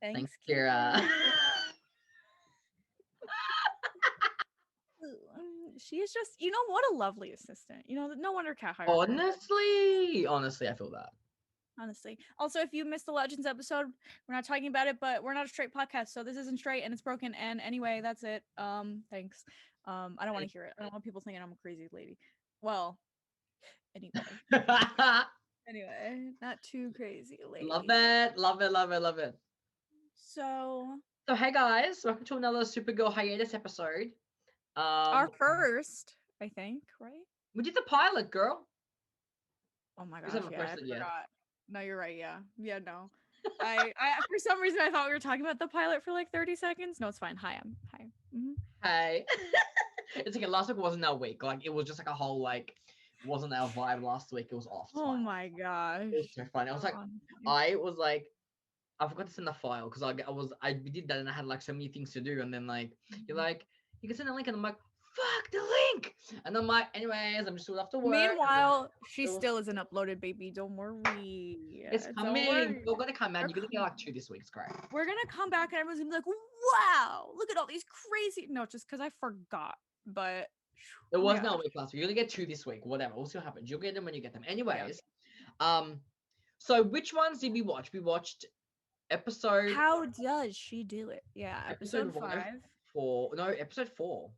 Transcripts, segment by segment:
Thanks, Kira. She is just, what a lovely assistant. No wonder Cat hired her. Honestly, I feel that. Honestly. Also, if you missed the Legends episode, we're not talking about it, but we're not a straight podcast, so this isn't straight and it's broken. And anyway, that's it. Thanks. I don't want to hear it. I don't want people thinking I'm a crazy lady. Well, anyway. Anyway, not too crazy lady. Love it. So hey guys, welcome to another Supergirl hiatus episode. Our first, I think, right? We did the pilot, girl. Oh my gosh, yeah, I forgot. No, you're right. Yeah, no. I for some reason I thought we were talking about the pilot for like 30 seconds. No, it's fine. Hi. Mm-hmm. Hey. It's like last week wasn't our week. Like it was just like a whole like wasn't our vibe last week. It was off. Oh my gosh. It was so funny. I was like I forgot to send the file because I did that and I had like so many things to do and then like you're like you can send a link and I'm like fuck the link and I'm like anyways I'm just still after work. Meanwhile, she still isn't uploaded, baby. Don't worry. It's coming. We're gonna come out. You're gonna get like 2 this week. It's great. We're gonna come back and everyone's gonna be like, wow, look at all these crazy. No, just because I forgot. But it was not a week last week. You're gonna get 2 this week. Whatever. We'll see what happens. You'll get them when you get them. Anyways, so which ones did we watch? We watched episode. How does she do it? Yeah, episode 5. 4. No, episode 4.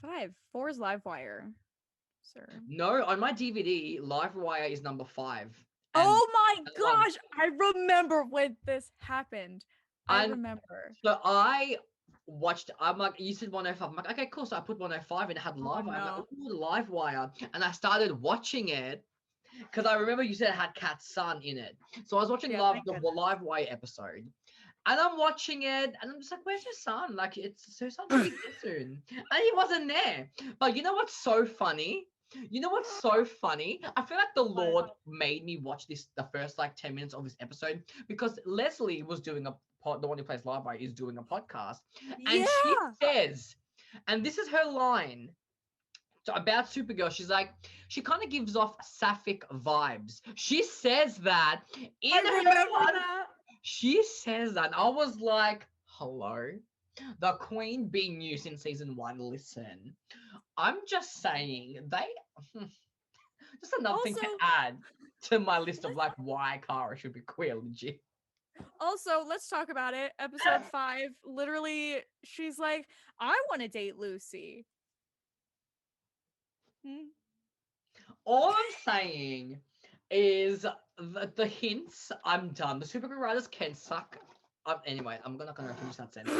5. 4 is Livewire, sir. No, on my DVD, Livewire is number 5. Oh my gosh, I remember when this happened. I remember. So I watched. I'm like, you said 105. I'm like, okay, cool. So I put 105 and it had Livewire. No. I'm like, ooh, Livewire, and I started watching it. Because I remember you said it had Kat's son in it. So I was watching the Livewire episode. And I'm watching it, and I'm just like, where's your son? Like, it's so son to be there soon. And he wasn't there. But you know what's so funny? I feel like the Lord made me watch the first like 10 minutes of this episode because Leslie was doing the one who plays Livewire is doing a podcast. And she says, and this is her line, so about Supergirl, she's like, she kind of gives off sapphic vibes. She says that She says that. And I was like, hello? The Queen being new since season 1. Listen, I'm just saying, just another thing to add to my list of like why Kara should be queer, legit. Also, let's talk about it. Episode 5, literally, she's like, I want to date Lucy. All I'm saying is the hints. I'm done. The Supergirl writers can suck. Anyway, I'm not gonna finish that sentence.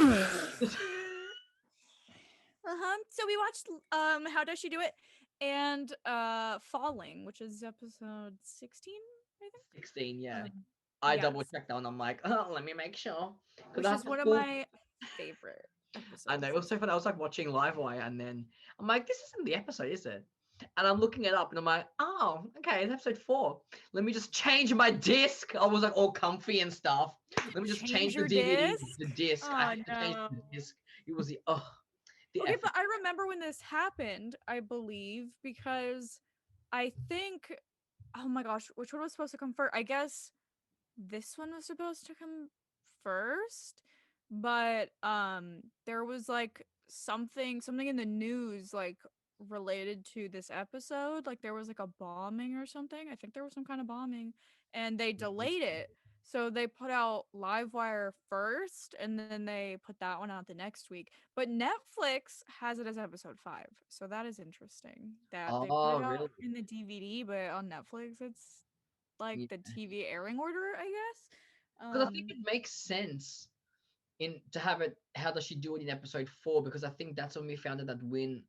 So we watched How Does She Do It and Falling, which is episode 16, I think. 16, yeah. I double checked that one. I'm like, let me make sure. Which is one of my favorite episodes. I know, it was so fun. I was like watching Livewire and then I'm like, this isn't the episode, is it? And I'm looking it up and I'm like, oh, okay, it's episode 4. Let me just change my disc. I was like all comfy and stuff. Let me just change the DVD, the disc. Oh, I had to change the disc. It was the okay, but I remember when this happened, I believe, because I think, oh my gosh, which one was supposed to come first? I guess this one was supposed to come first, but there was like something in the news like related to this episode, like there was like a bombing or something. I think there was some kind of bombing and they delayed it, so they put out Livewire first and then they put that one out the next week, but Netflix has it as episode 5, so that is interesting that they put it out in the DVD, but on Netflix it's like the TV airing order, I guess, because I think it makes sense to have it. How does she do it in episode 4? Because I think that's when we found out that Wynn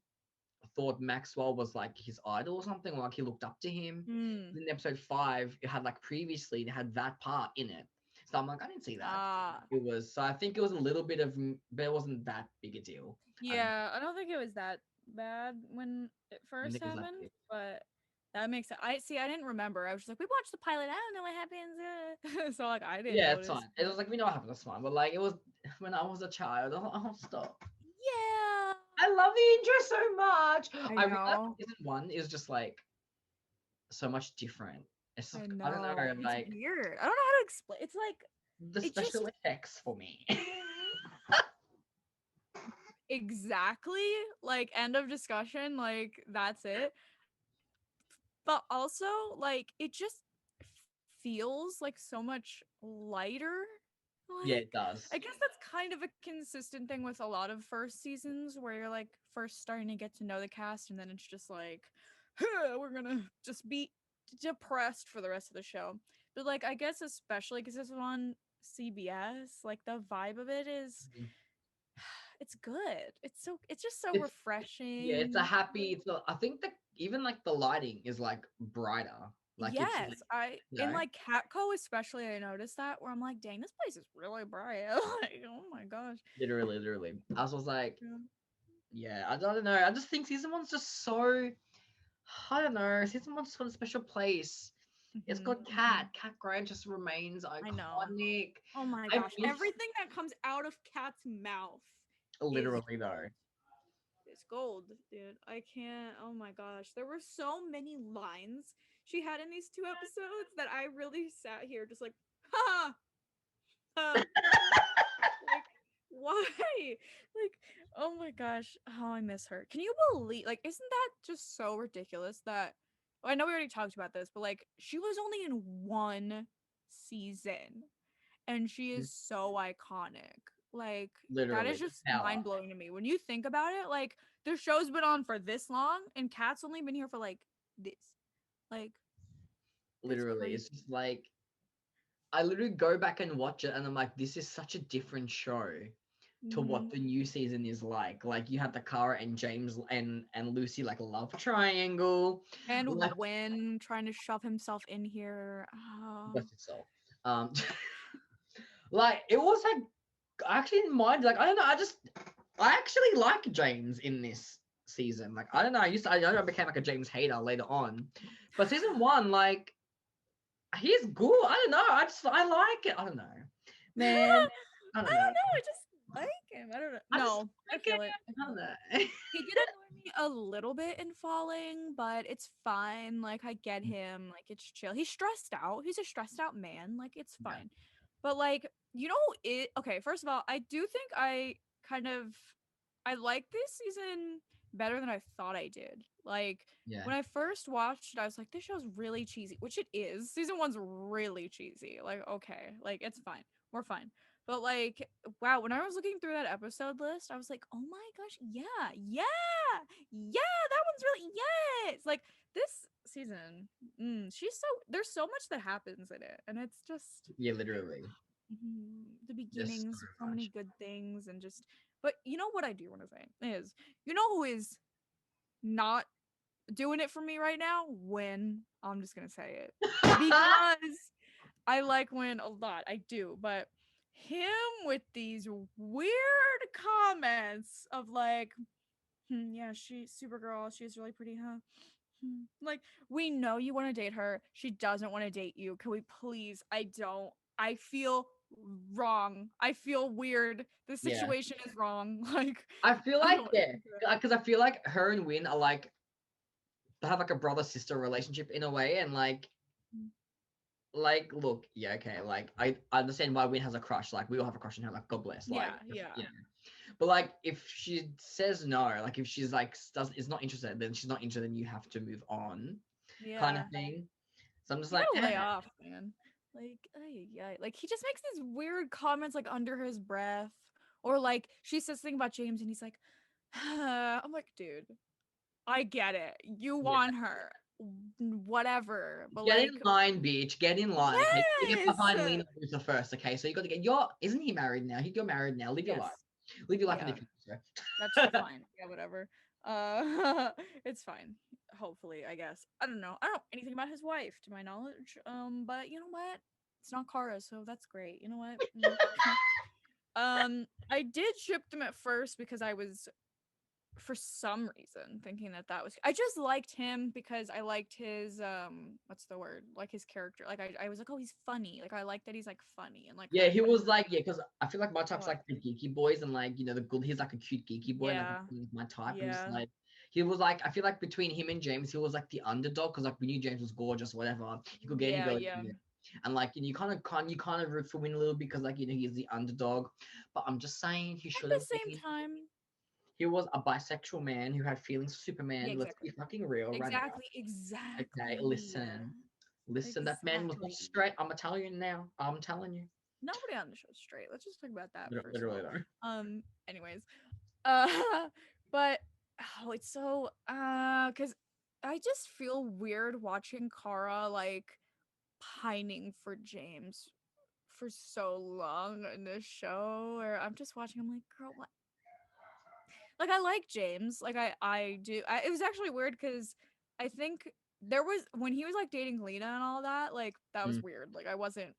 thought Maxwell was like his idol or something, like he looked up to him. In episode 5, it had like previously it had that part in it. So I'm like, I didn't see that. It was, so I think it was a little bit of, but it wasn't that big a deal. Yeah, I don't think it was that bad when it first happened, but That makes sense. I see. I didn't remember. I was just like, we watched the pilot. I don't know what happens. So like, I didn't Yeah, it's notice. fine. It was like we know what happened. That's fine. But like, it was when I was a child. Oh, stop. Yeah, I love the intro so much. I I realized know. season one is just like so much different. It's I like, I don't know, know. It's like weird. I don't know how to explain. It's like the it just special effects for me. exactly like end of discussion. Like that's it. But also like it just feels like so much lighter. Yeah, Like it does. I guess that's kind of a consistent thing with a lot of first seasons where you're like first starting to get to know the cast and then it's just like "Huh, we're gonna just be depressed for the rest of the show." But like I guess especially because this was on CBS, like the vibe of it is Mhm. it's good. It's just so It's yeah, it's a refreshing. happy. It's a, I think that even like the lighting is like brighter. Like it's like Yes, I you in know, like Catco especially I noticed that where I'm like, dang, this place is really bright. Like, oh my gosh. literally. I was like, Yeah. yeah, I don't know. I just think season one's just so. I don't know. Season one's just got a special place. It's Mhm. got Cat. Cat Grant just remains I know. iconic. Oh my I gosh. miss Everything that comes out of Cat's mouth is literally though. it's gold, dude. I can't. Oh my gosh. There were so many lines she had in these two episodes that I really sat here just like, ha, ha. Like, why? Like, oh my gosh, how I miss her. Can you believe? Like, isn't that just so ridiculous that? Well, I know we already talked about this, but like, she was only in one season, and she is so iconic. Like, that is Literally, just the power. mind blowing to me when you think about it. Like, the show's been on for this long, and Kat's only been here for like this. Like, that's Literally, crazy. it's just like I literally go back and watch it, and I'm like, this is such a different show to what Hmm. the new season is like. Like you had the Cara and James and Lucy like love triangle, like And when trying to shove himself in here, oh. bless yourself. Um, like it was like I actually didn't mind. Like I don't know, I actually like James in this season. Like I don't know, I know I became like a James hater later on, but season one, like he's good. I don't know. I like it. I don't know, man. I I don't know. don't know. I just like him. I don't know. I just No, I like it. feel it. I I feel don't it. know. He did annoy me a little bit in falling, but it's fine. Like I get him. Like it's chill. He's stressed out. He's a stressed out man. Like it's Yeah. fine. But like you know it. Okay, first of all, I do think kind of I like this season better than I thought I did. Like Yeah. when I first watched it, I was like, this show's really cheesy, which it is. Season one's really cheesy. Like, okay, like it's fine. We're fine. But like, wow, when I was looking through that episode list, I was like, oh my gosh, yeah, that one's really yes. Like this season, she's so there's so much that happens in it, and it's just Yeah, literally. the Just so beginnings of so many much. good things, and just. But you know what I do want to say is, you know who is not doing it for me right now? Win. I'm just gonna say it because I like Win a lot. I do, but him with these weird comments of like, yeah, she's Supergirl. She's really pretty, huh? Like, we know you want to date her. She doesn't want to date you. Can we please? I don't. I feel wrong. I feel weird. The Yeah. situation is wrong. Like, I feel I like don't. yeah, because I feel like her and Win are like they have like a brother sister relationship in a way, and like look, yeah, okay, like I understand why Win has a crush. Like we all have a crush on her. Like God bless. Yeah, Like yeah, you know, but like if she says no, like if she's like is not interested, then she's not interested, and you have to move on, kind of yeah. thing. So I'm just You like, gotta lay off, man. Like, yeah, like he just makes these weird comments like under his breath, or like she says something about James, and he's like, I'm like, dude, I get it. You yeah. want her, whatever, but Get in like, line, bitch. Get in line. Okay, you get yes, behind Lena Luthor first. Okay, so you got to get your. Isn't he married now? You're married now. Live your yes, life. Live your life in the yeah, future. that's fine. Yeah, whatever. It's fine. Hopefully, I guess. I don't know. I don't know anything about his wife, to my knowledge. But you know what? It's not Kara, so that's great. You know what? I did ship them at first because I was for some reason thinking that was I just liked him because I liked his what's the word, like his character, like I was like, oh, he's funny, like I like that he's like funny and like Yeah, kind of he funny. was like, yeah, because I feel like my type's What? like the geeky boys and like, the good, he's like a cute geeky boy and like Yeah, he's my type. I'm just yeah, like, he was like, I feel like between him and James, he was like the underdog because like we knew James was gorgeous or whatever. He could get any yeah, girl. yeah. And like, you kind of root for Win a little because like, he's the underdog. But I'm just saying he At should the have same been. time, He was a bisexual man who had feelings for yeah, Superman. Let's be exactly, fucking real right now. exactly, Okay, exactly, listen. That man was not exactly. straight. I'm gonna tell you now. I'm telling you. Nobody on the show's straight. Let's just talk about that first of Literally all. though. Anyways, uh, but oh, it's so because I just feel weird watching Kara like pining for James for so long in this show, or I'm just watching. I'm like, girl, what? Like, I like James. Like, I do. It was actually weird because I think there was when he was like dating Lena and all that. Like, that was Mm, weird. Like, I wasn't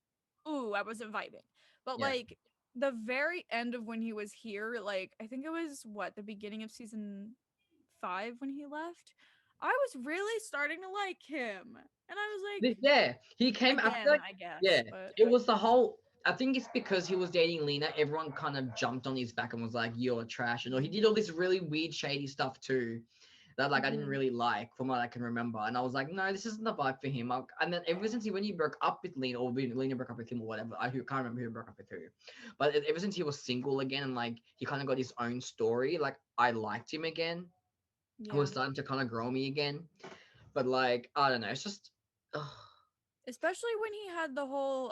vibing. But yeah. like the very end of when he was here, like I think it was what the beginning of season 5 when he left. I was really starting to like him, and I was like, Yeah, he came. I feel again, like, I yeah, guess, but it was the whole. I think it's because he was dating Lena. Everyone kind of jumped on his back and was like, "You're trash," and he did all this really weird, shady stuff too. That like I didn't mhm. really like from what I can remember, and I was like, "No, this isn't the vibe for him." And then ever since when he broke up with Lena, or when Lena broke up with him, or whatever, can't remember who broke up with who. But ever since he was single again, and like he kind of got his own story, like I liked him again. He Yeah. was starting to kind of grow me again. But like I don't know, it's just. Ugh. Especially when he had the whole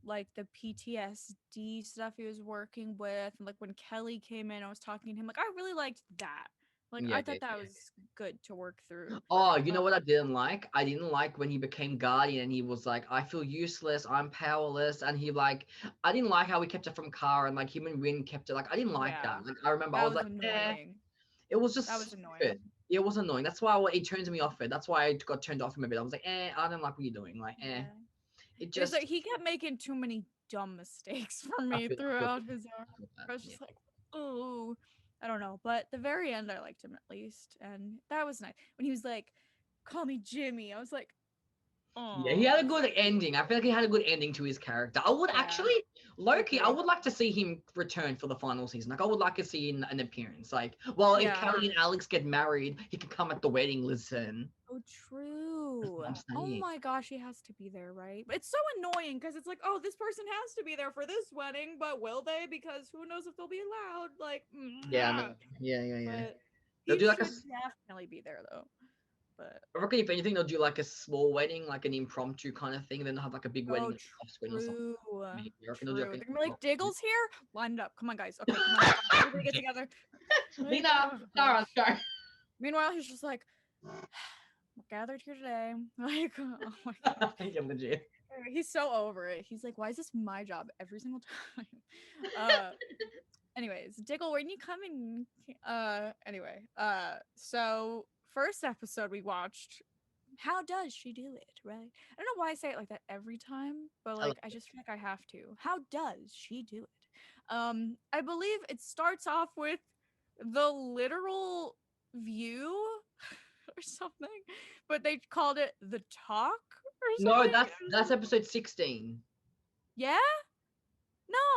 like the PTSD stuff he was working with, and like when Kelly came in and was talking to him, like I really liked that. Like Yeah, I thought that was good to work through. oh, you know But what I didn't like? I didn't like when he became Guardian and he was like, I feel useless, I'm powerless. And he like, I didn't like how he kept it from Kara and like him and Rin kept it. Like, I didn't like yeah, that. Like, I remember I that was was like, annoying. it was That just was annoying. stupid. It was annoying. That's why it turns me off it. That's why I got turned off him a bit. I was like, I don't like what you're doing. Like, Yeah. it It was like just, he kept making too many dumb mistakes for I me feel throughout his arc. that. I was Yeah. just like, oh, I don't know. But the very end, I liked him at least, and that was nice. When he was like, "Call me Jimmy," I was like, Yeah, he oh, had a good ending. I feel like he had a good ending to his character. I would yeah, actually, I Loki, I agree. would like to see him return for the final season. Like, I would like to see an appearance. Like, well, if Yeah. Kelly and Alex get married, he can come at the wedding. Listen, Oh, that's true. what I'm Oh saying. my gosh, he has to be there, right? But it's so annoying because it's like, oh, this person has to be there for this wedding, but will they? Because who knows if they'll be allowed? Like, Yeah, no, yeah. but They'll he do like should definitely be there though. But I reckon if anything, they'll do like a small wedding, like an impromptu kind of thing. Then they'll have like a big wedding oh, like, off screen or something. true, Maybe I reckon they'll do true. like They're gonna be like, an Diggle's here. Line it up. Come on, guys. Okay, come on. Everybody get together. Like, Lena, oh Sarah, gosh. go. Meanwhile, he's just like, we're gathered here today. Like, oh my gosh. Yeah, legit. He's so over it. He's like, why is this my job every single time? Uh anyways, Diggle, when you come in anyway, so first episode we watched, how does she do it, right? I don't know why I say it like that every time, but I love like I just feel like I have to. How does she do it? I believe it starts off with the literal view or something, but they called it the talk or No, something. that's episode 16. Yeah?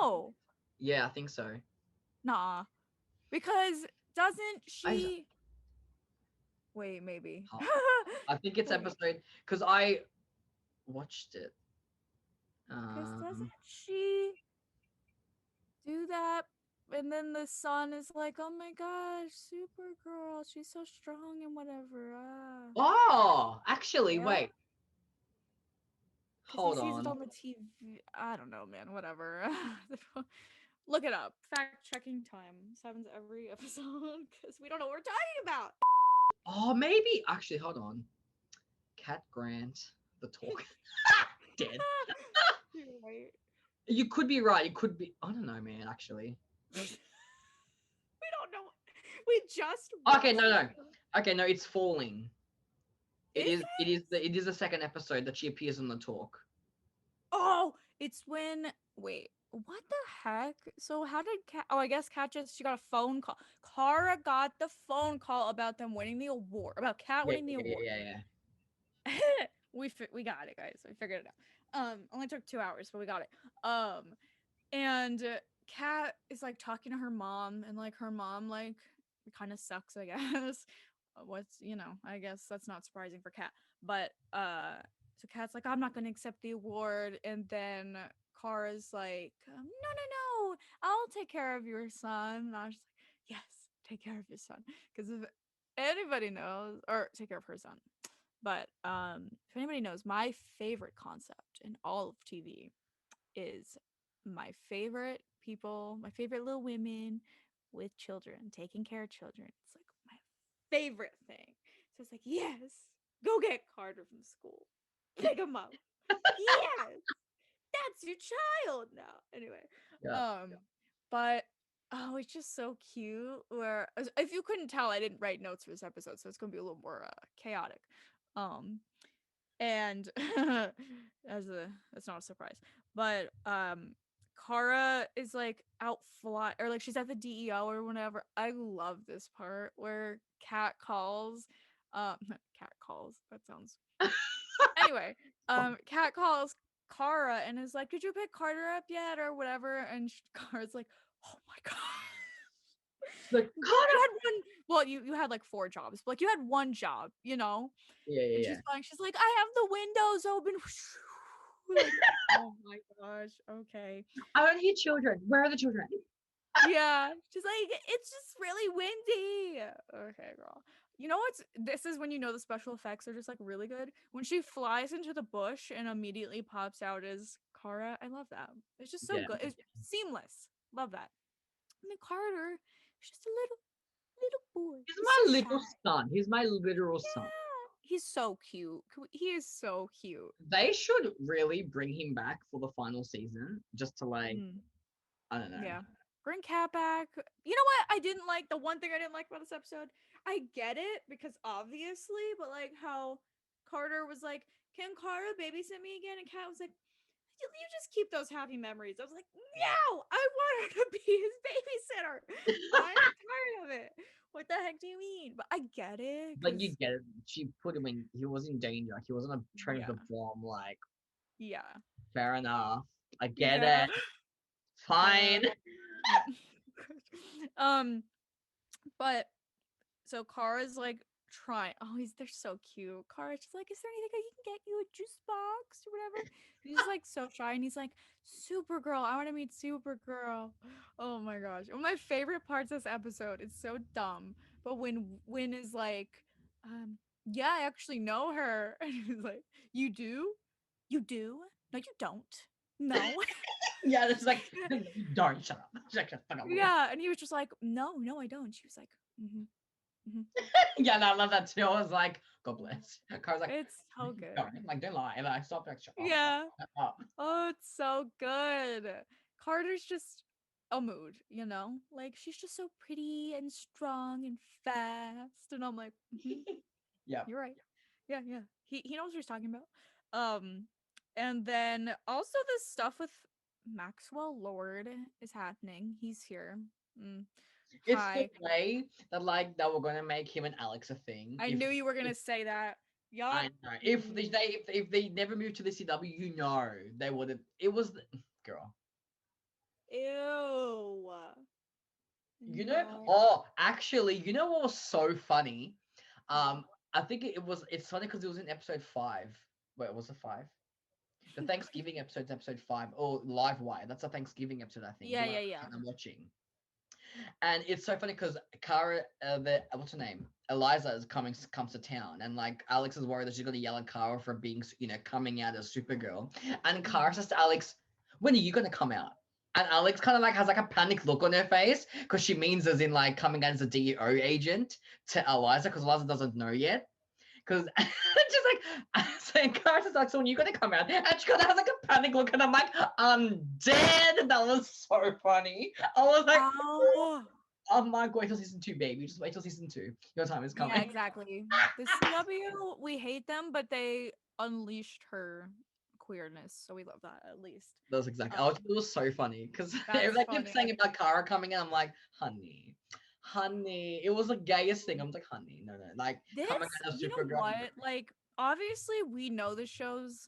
No. Yeah, I think so. Nah. Because doesn't I she wait, maybe. oh, I think it's Wait. episode because I watched it. Because doesn't Um. she do that? And then the son is like, oh my gosh, Supergirl, she's so strong and whatever. Oh, actually, Yeah? wait. Because he Hold sees it on. on the TV. I don't know, man. Whatever. Look it up. Fact checking time. This happens every episode because we don't know what we're talking about. Oh, maybe. Actually, hold on. Cat Grant, the talk. Dead. You're right. You could be right. It could be. I don't know, man. Actually. We don't know. We just Okay, watched no, this. no. Okay, no. It's falling. It Is is. it? It is the second episode that she appears in the talk. Oh, it's when. Wait. what the heck? So how did Kat? Oh, I guess Kat just she got a phone call. Kara got the phone call about them winning the award. About Kat Yeah, winning the yeah, yeah, award. yeah, yeah. We got it, guys. We figured it out. Only took 2 hours, but we got it. And Kat is like talking to her mom, and like her mom like kind of sucks, I guess. What's I guess that's not surprising for Kat, but so Kat's like, I'm not gonna accept the award, and then Kara's like, no, no, no, I'll take care of your son. And I was just like, yes, take care of your son, because if anybody knows, or take care of her son. But if anybody knows, my favorite concept in all of TV is my favorite people, my favorite little women with children, taking care of children. It's like my favorite thing. So it's like, yes, go get Carter from school. Pick him up. Yes, that's your child now. Anyway, Yeah. but oh, it's just so cute. Where if you couldn't tell, I didn't write notes for this episode, so it's gonna be a little more chaotic. Um, and that's not a surprise, but Kara is like out fly, or like she's at the DEO or whatever. I love this part where Kat calls, Cat calls, that sounds anyway, Kat calls Kara and is like, did you pick Carter up yet or whatever, and Kara's like, oh my god. Like, You Connor. had one. Well, you had like 4 jobs, but like you had one job, Yeah, and yeah, she's yeah. fine. She's like, I have the windows open. Like, oh my gosh. Okay. I don't hear children. Where are the children? Yeah. She's like, it's just really windy. Okay, girl. You know what's this is when you know the special effects are just like really good. When she flies into the bush and immediately pops out as Kara. I love that. It's just so Yeah. good. It's seamless. Love that. And then Carter, he's just a little boy. He's He's my so little shy. son. He's my literal son. Yeah. He's so cute. He is so cute. They should really bring him back for the final season, just to like, Mm, I don't know. yeah. Bring Cat back. You know what? I didn't like the one thing I didn't like about this episode. I get it because obviously, but like how Carter was like, "Can Kara babysit me again?" And Cat was like, "You just keep those happy memories." I was like, "No, I want her to be his babysitter. I'm tired of it. What the heck do you mean?" But I get it But you because get it. She put him in. He was in danger. He wasn't a train with yeah, a bomb. Like, yeah, fair enough. I get yeah. it. Fine. um, but so Kara's like trying. Oh, they're so cute. Kara's just like, is there anything I can get you, a juice box or whatever? He's like so shy, and he's like, Supergirl. I want to meet Supergirl. Oh my gosh. One of my favorite parts of this episode. It's so dumb, but when Win is like, yeah, I actually know her, and he's like, you do, you do? No, you don't. No. Yeah, it's like, darn, shut up. Shut the fuck up. Yeah, and he was just like, no, no, I don't. She was like, mm-hmm. Mm-hmm. Yeah, no, I love that too. I was like, God bless. Car's like, It's so good. darn, like, don't lie. And I stopped, like, shut up. Yeah. Shut up. Oh, it's so good. Carter's just a mood, Like she's just so pretty and strong and fast. And I'm like, Yeah. you're right. Yeah, yeah. He knows what he's talking about. And then also this stuff with Maxwell Lord is happening. He's here. Mm. It's the Hi. way that, like, they were going to make him and Alex a thing. I knew you were gonna say that. I Yup. know. If they never moved to the CW, they would have. It was girl. Ew. No. Oh, actually, what was so funny? I think it's funny because it was in episode 5. Wait, was it 5? The Thanksgiving episode's episode 5, or Live Wire. That's a Thanksgiving episode, I think. Yeah, The one yeah, yeah. I'm watching. And it's so funny because Kara, what's her name? Eliza comes to town, and like Alex is worried that she's gonna yell at Kara for being, coming out as Supergirl. And Kara says to Alex, "When are you gonna come out?" And Alex kind of like has like a panic look on her face because she means as in like coming out as a DEO agent to Eliza because Eliza doesn't know yet. Because just like saying, Kara's like, "So when you gonna come out?" And she kind of has like a panic look, and I'm like, "I'm dead." That was so funny. I was like, Oh. "Oh my god, wait till season 2, baby. Just wait till season 2. Your time is coming." Yeah, exactly. The CW, we hate them, but they unleashed her queerness, so we love that at least. That was exactly. Um, It was so funny because that's they kept funny. saying about Kara coming in. I'm like, honey, honey. It was the gayest thing. I'm like, honey, no, no, like This, coming out of you know Supergirl. what? Like, obviously, we know the show's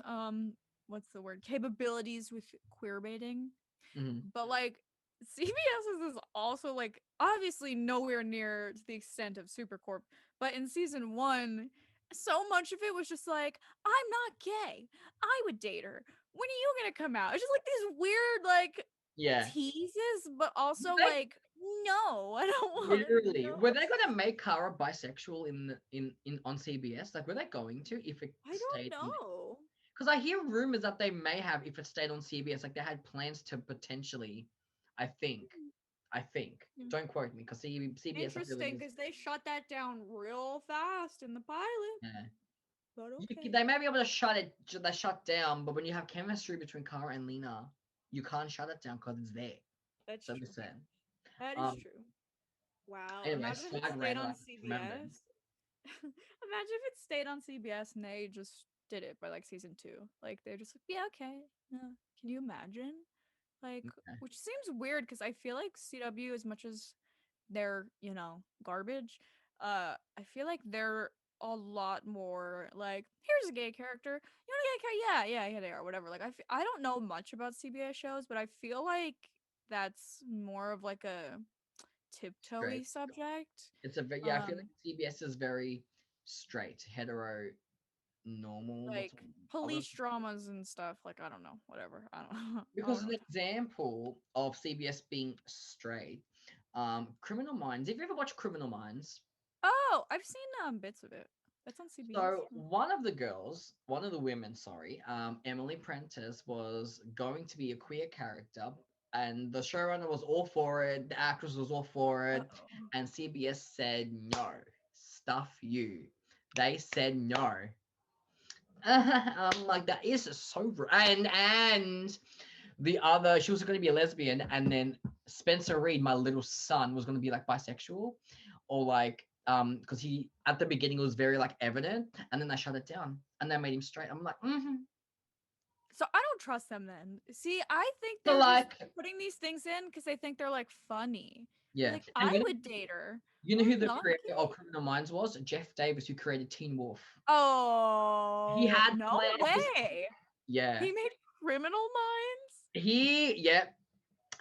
what's the word? Capabilities with queer baiting, Mhm. but like, CBS is also like obviously nowhere near to the extent of Supercorp. But in season one, so much of it was just like, I'm not gay. I would date her. When are you gonna come out? It's just like these weird like Yeah, teases, but also they like, no, I don't want to literally know. were they gonna make Kara bisexual in on CBS? Like, were they going to if it I don't stayed on? know. Because I hear rumors that they may have if it stayed on CBS. Like they had plans to potentially. I think. I think. Hmm. Don't quote me because CBS I feel like Interesting, is. because they shut that down real fast in the pilot. Yeah. But You, okay. they may be able to shut it. They shut down, but when you have chemistry between Kara and Lena, you can't shut it down because it's there. That's So true. they said. That is Um. true. Wow. Anyway, Imagine if it side stayed rant that on I remembered. CBS. Imagine if it stayed on CBS and they just did it by like season two. Like they're just like, yeah, okay. Can you imagine? Like, Okay. which seems weird because I feel like CW, as much as they're, garbage, I feel like they're a lot more like, here's a gay character. You want a gay character? Yeah, they are, whatever. Like, I don't know much about CBS shows, but I feel like that's more of like a tiptoey Straight. subject. It's a very yeah. I feel like Um, CBS is very straight, hetero, normal. What's like I was police dramas and stuff. Like, I don't know, whatever. I don't know. I don't because know an what example of CBS being straight, Criminal Minds. Have you ever watched Criminal Minds? Oh, I've seen bits of it. That's on CBS. So one of the girls, one of the women, sorry, Emily Prentice was going to be a queer character, and the showrunner was all for it, the actress was all for it, Uh-oh. and CBS said no, stuff you. They said no. I'm like that is so and the other she was going to be a lesbian, and then Spencer Reed, my little son, was going to be like bisexual, or like because he at the beginning it was very like evident, and then they shut it down and they made him straight. I'm like, So I don't trust them then. See, I think so they're just like putting these things in because they think they're like funny. yeah, Like, and I would date her. you know who I'm the not creator of gay. Criminal Minds was? Jeff Davis, who created Teen Wolf. He Oh, had no plans. way. Yeah, He made Criminal Minds?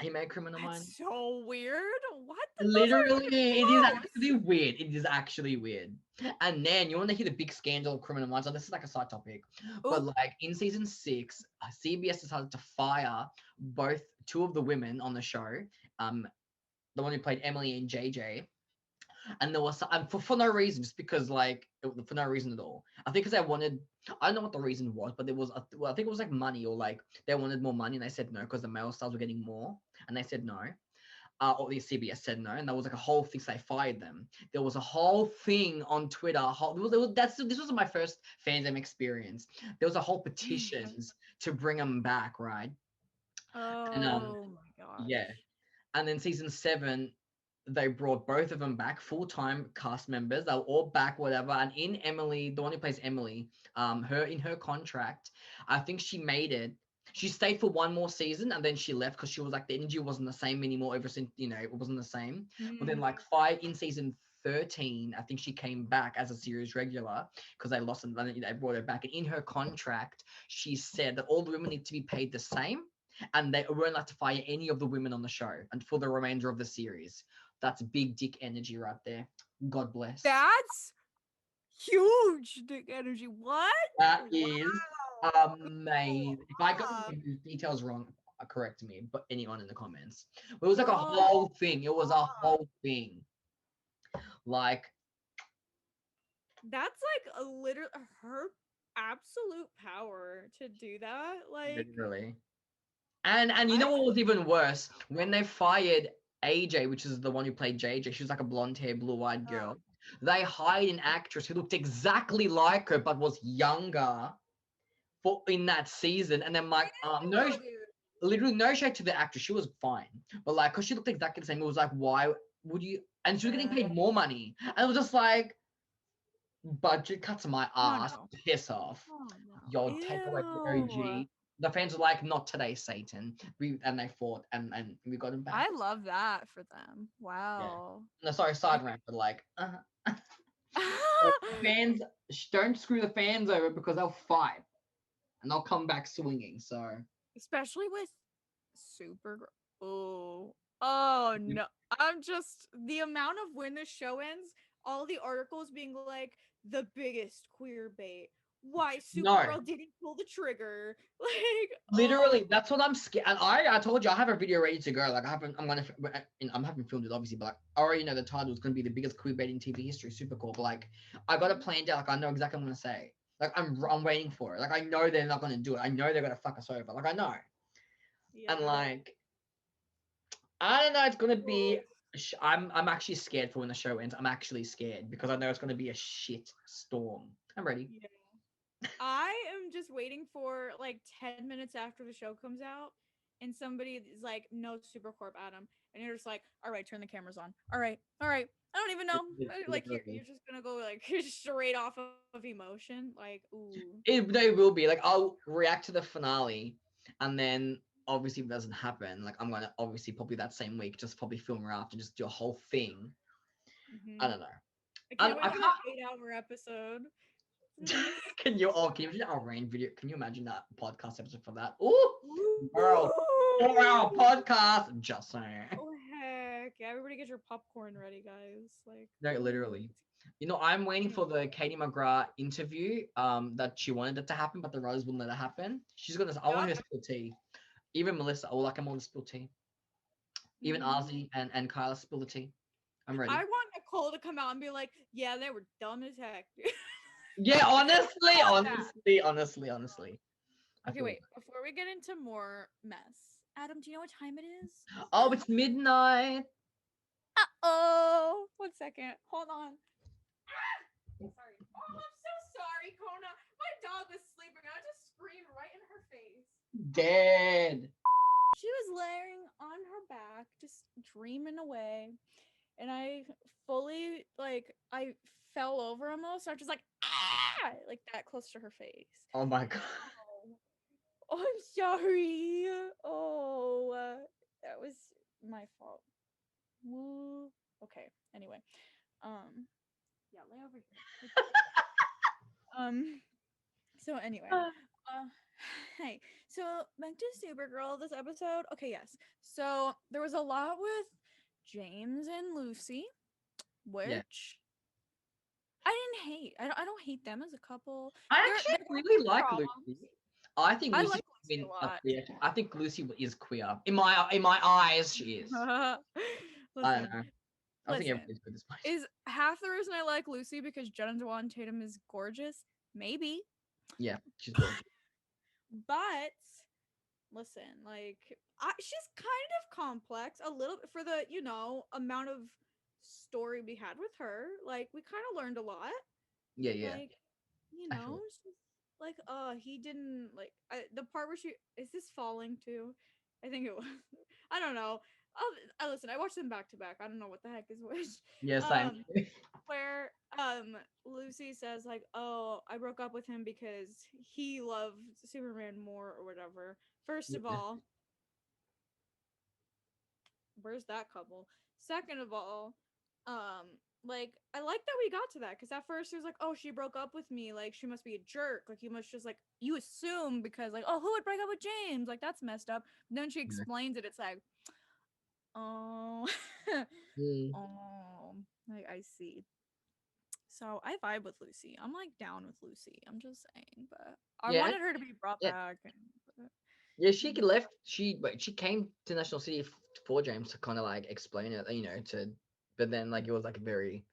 he made Criminal Minds. That's so weird. What? Those aren't Literally, even it is close. actually weird. It is actually weird. And then you want to hear the big scandal of Criminal Minds? Oh, this is like a side topic, but Oh, like in season 6, CBS decided to fire both two of the women on the show. Um, the one who played Emily and JJ, and there was and for no reason, just because like for no reason at all. I think because they wanted, I don't know what the reason was, but there was well, I think it was like money, or like they wanted more money, and they said no because the male stars were getting more, and they said no. Or the CBS said no, and there was like a whole thing. So they fired them. There was a whole thing on Twitter. This was my first fandom experience. There was a whole petitions to bring them back, right? And oh my yeah, gosh. and then season 7, they brought both of them back, full-time cast members. They were all back, whatever. And in Emily, the one who plays Emily, her contract, I think she made it. She stayed for one more season and then she left because she was like the energy wasn't the same anymore. Ever since it wasn't the same. But then Mm. like five in season 13, I think she came back as a series regular because they lost and then they brought her back. And in her contract, she said that all the women need to be paid the same, and they weren't allowed to fire any of the women on the show and for the remainder of the series. That's big dick energy right there. God bless. That's huge dick energy. What? That is Wow. amazing. If I got Stop. the details wrong, correct me, but anyone in the comments. It was like a God. whole thing. It was a Stop. whole thing. Like, That's like a literal her absolute power to do that. Like, literally. And you I know what was even worse? When they fired AJ, which is the one who played JJ, she was like a blonde hair, blue-eyed girl. They hired an actress who looked exactly like her but was younger for in that season. And then I like, didn't no, know, dude. literally no shade to the actress. She was fine. But like, because she looked exactly the same, it was like, why would you? And she was getting paid more money. And it was just like, budget cuts my ass. no. Piss off. Oh Yo, no. take away the Ew. OG. The fans were like, not today, Satan. And they fought and we got him back. I love that for them. Yeah. Wow. No, sorry, Like, side rant, but like, like, fans don't screw the fans over because they'll fight and they'll come back swinging. So especially with Supergirl. Oh no. I'm just the amount of when the show ends, all the articles being like the biggest queer bait. Why no, Supergirl didn't pull the trigger. Like, literally, that's what I'm scared. And I told you I have a video ready to go. Like I haven't, I'm having filmed it obviously, but like I already know the title is gonna be the biggest queer bait in TV history, Supergirl. But like I got it planned out. Like I know exactly what I'm gonna say. Like I'm waiting for it. Like I know they're not gonna do it. I know they're gonna fuck us over. Like I know. yeah. And like I don't know. It's gonna be. I'm actually scared for when the show ends. I'm actually scared because I know it's gonna be a shit storm. I'm ready. Yeah. I am just waiting for like 10 minutes after the show comes out and somebody is like, no Supercorp Adam. And you're just like, all right, turn the cameras on. All right. All right. I don't even know. Like you're just gonna go like straight off of emotion. Like, ooh. They will be like I'll react to the finale, and then obviously if it doesn't happen, like I'm gonna obviously probably that same week just probably film after just do a whole thing. I don't know. I can't I wait for that 8-hour episode. Can you imagine our rain video? Can you imagine that podcast episode for that? Oh, girl, 4-hour podcast. Just saying. Oh heck yeah! Everybody get your popcorn ready, guys. Like No, literally. You know, I'm waiting for the Katie McGrath interview. That she wanted it to happen, but the writers wouldn't let it happen. She's gonna. I want her to spill tea. Even Melissa, all like I'm on to spill tea. Even Ozzy and Kyla spill the tea. I'm ready. I want Nicole to come out and be like, "Yeah, they were dumb as heck." Yeah, honestly. Okay, wait. Before we get into more mess, Adam, do you know what time it is? Oh, it's midnight. Oh, 1 second. Hold on. Sorry. Oh, I'm so sorry, Kona. My dog was sleeping. I just screamed right in her face. Dead. She was laying on her back, just dreaming away. And I fully, like, I fell over almost. I was just like, ah! Like that close to her face. Oh my god. Oh, I'm sorry. Oh, that was my fault. Woo. Okay. Anyway, yeah, lay over here. So anyway, hey. So back to Supergirl. This episode. Okay, yes. So there was a lot with James and Lucy, which I didn't hate. I don't hate them as a couple. I actually really like problems. Lucy. I think Lucy, like Lucy a lot. I think Lucy is queer. In my eyes, she is. I don't know. I think everybody's good this point. Is half the reason I like Lucy because Jenna Dewan Tatum is gorgeous? Maybe. Yeah, she's gorgeous. But listen, like she's kind of complex a little bit for the amount of story we had with her. Like we kind of learned a lot. Yeah. Like she's like he didn't like the part where is this falling too? I think it was. I don't know. I listen. I watched them back to back. I don't know what the heck is which. Yes, I. Where Lucy says like, "Oh, I broke up with him because he loved Superman more or whatever." First of all, where's that couple? Second of all, like I like that we got to that because at first it was like, "Oh, she broke up with me. Like she must be a jerk. Like you must just like you assume because like, oh, who would break up with James? Like that's messed up." And then she explains it. It's like, oh, oh, like I see. So I vibe with Lucy. I'm like down with Lucy. I'm just saying, but I wanted her to be brought back. Yeah, she left. She came to National City for James to kind of like explain it, but then like it was like a very,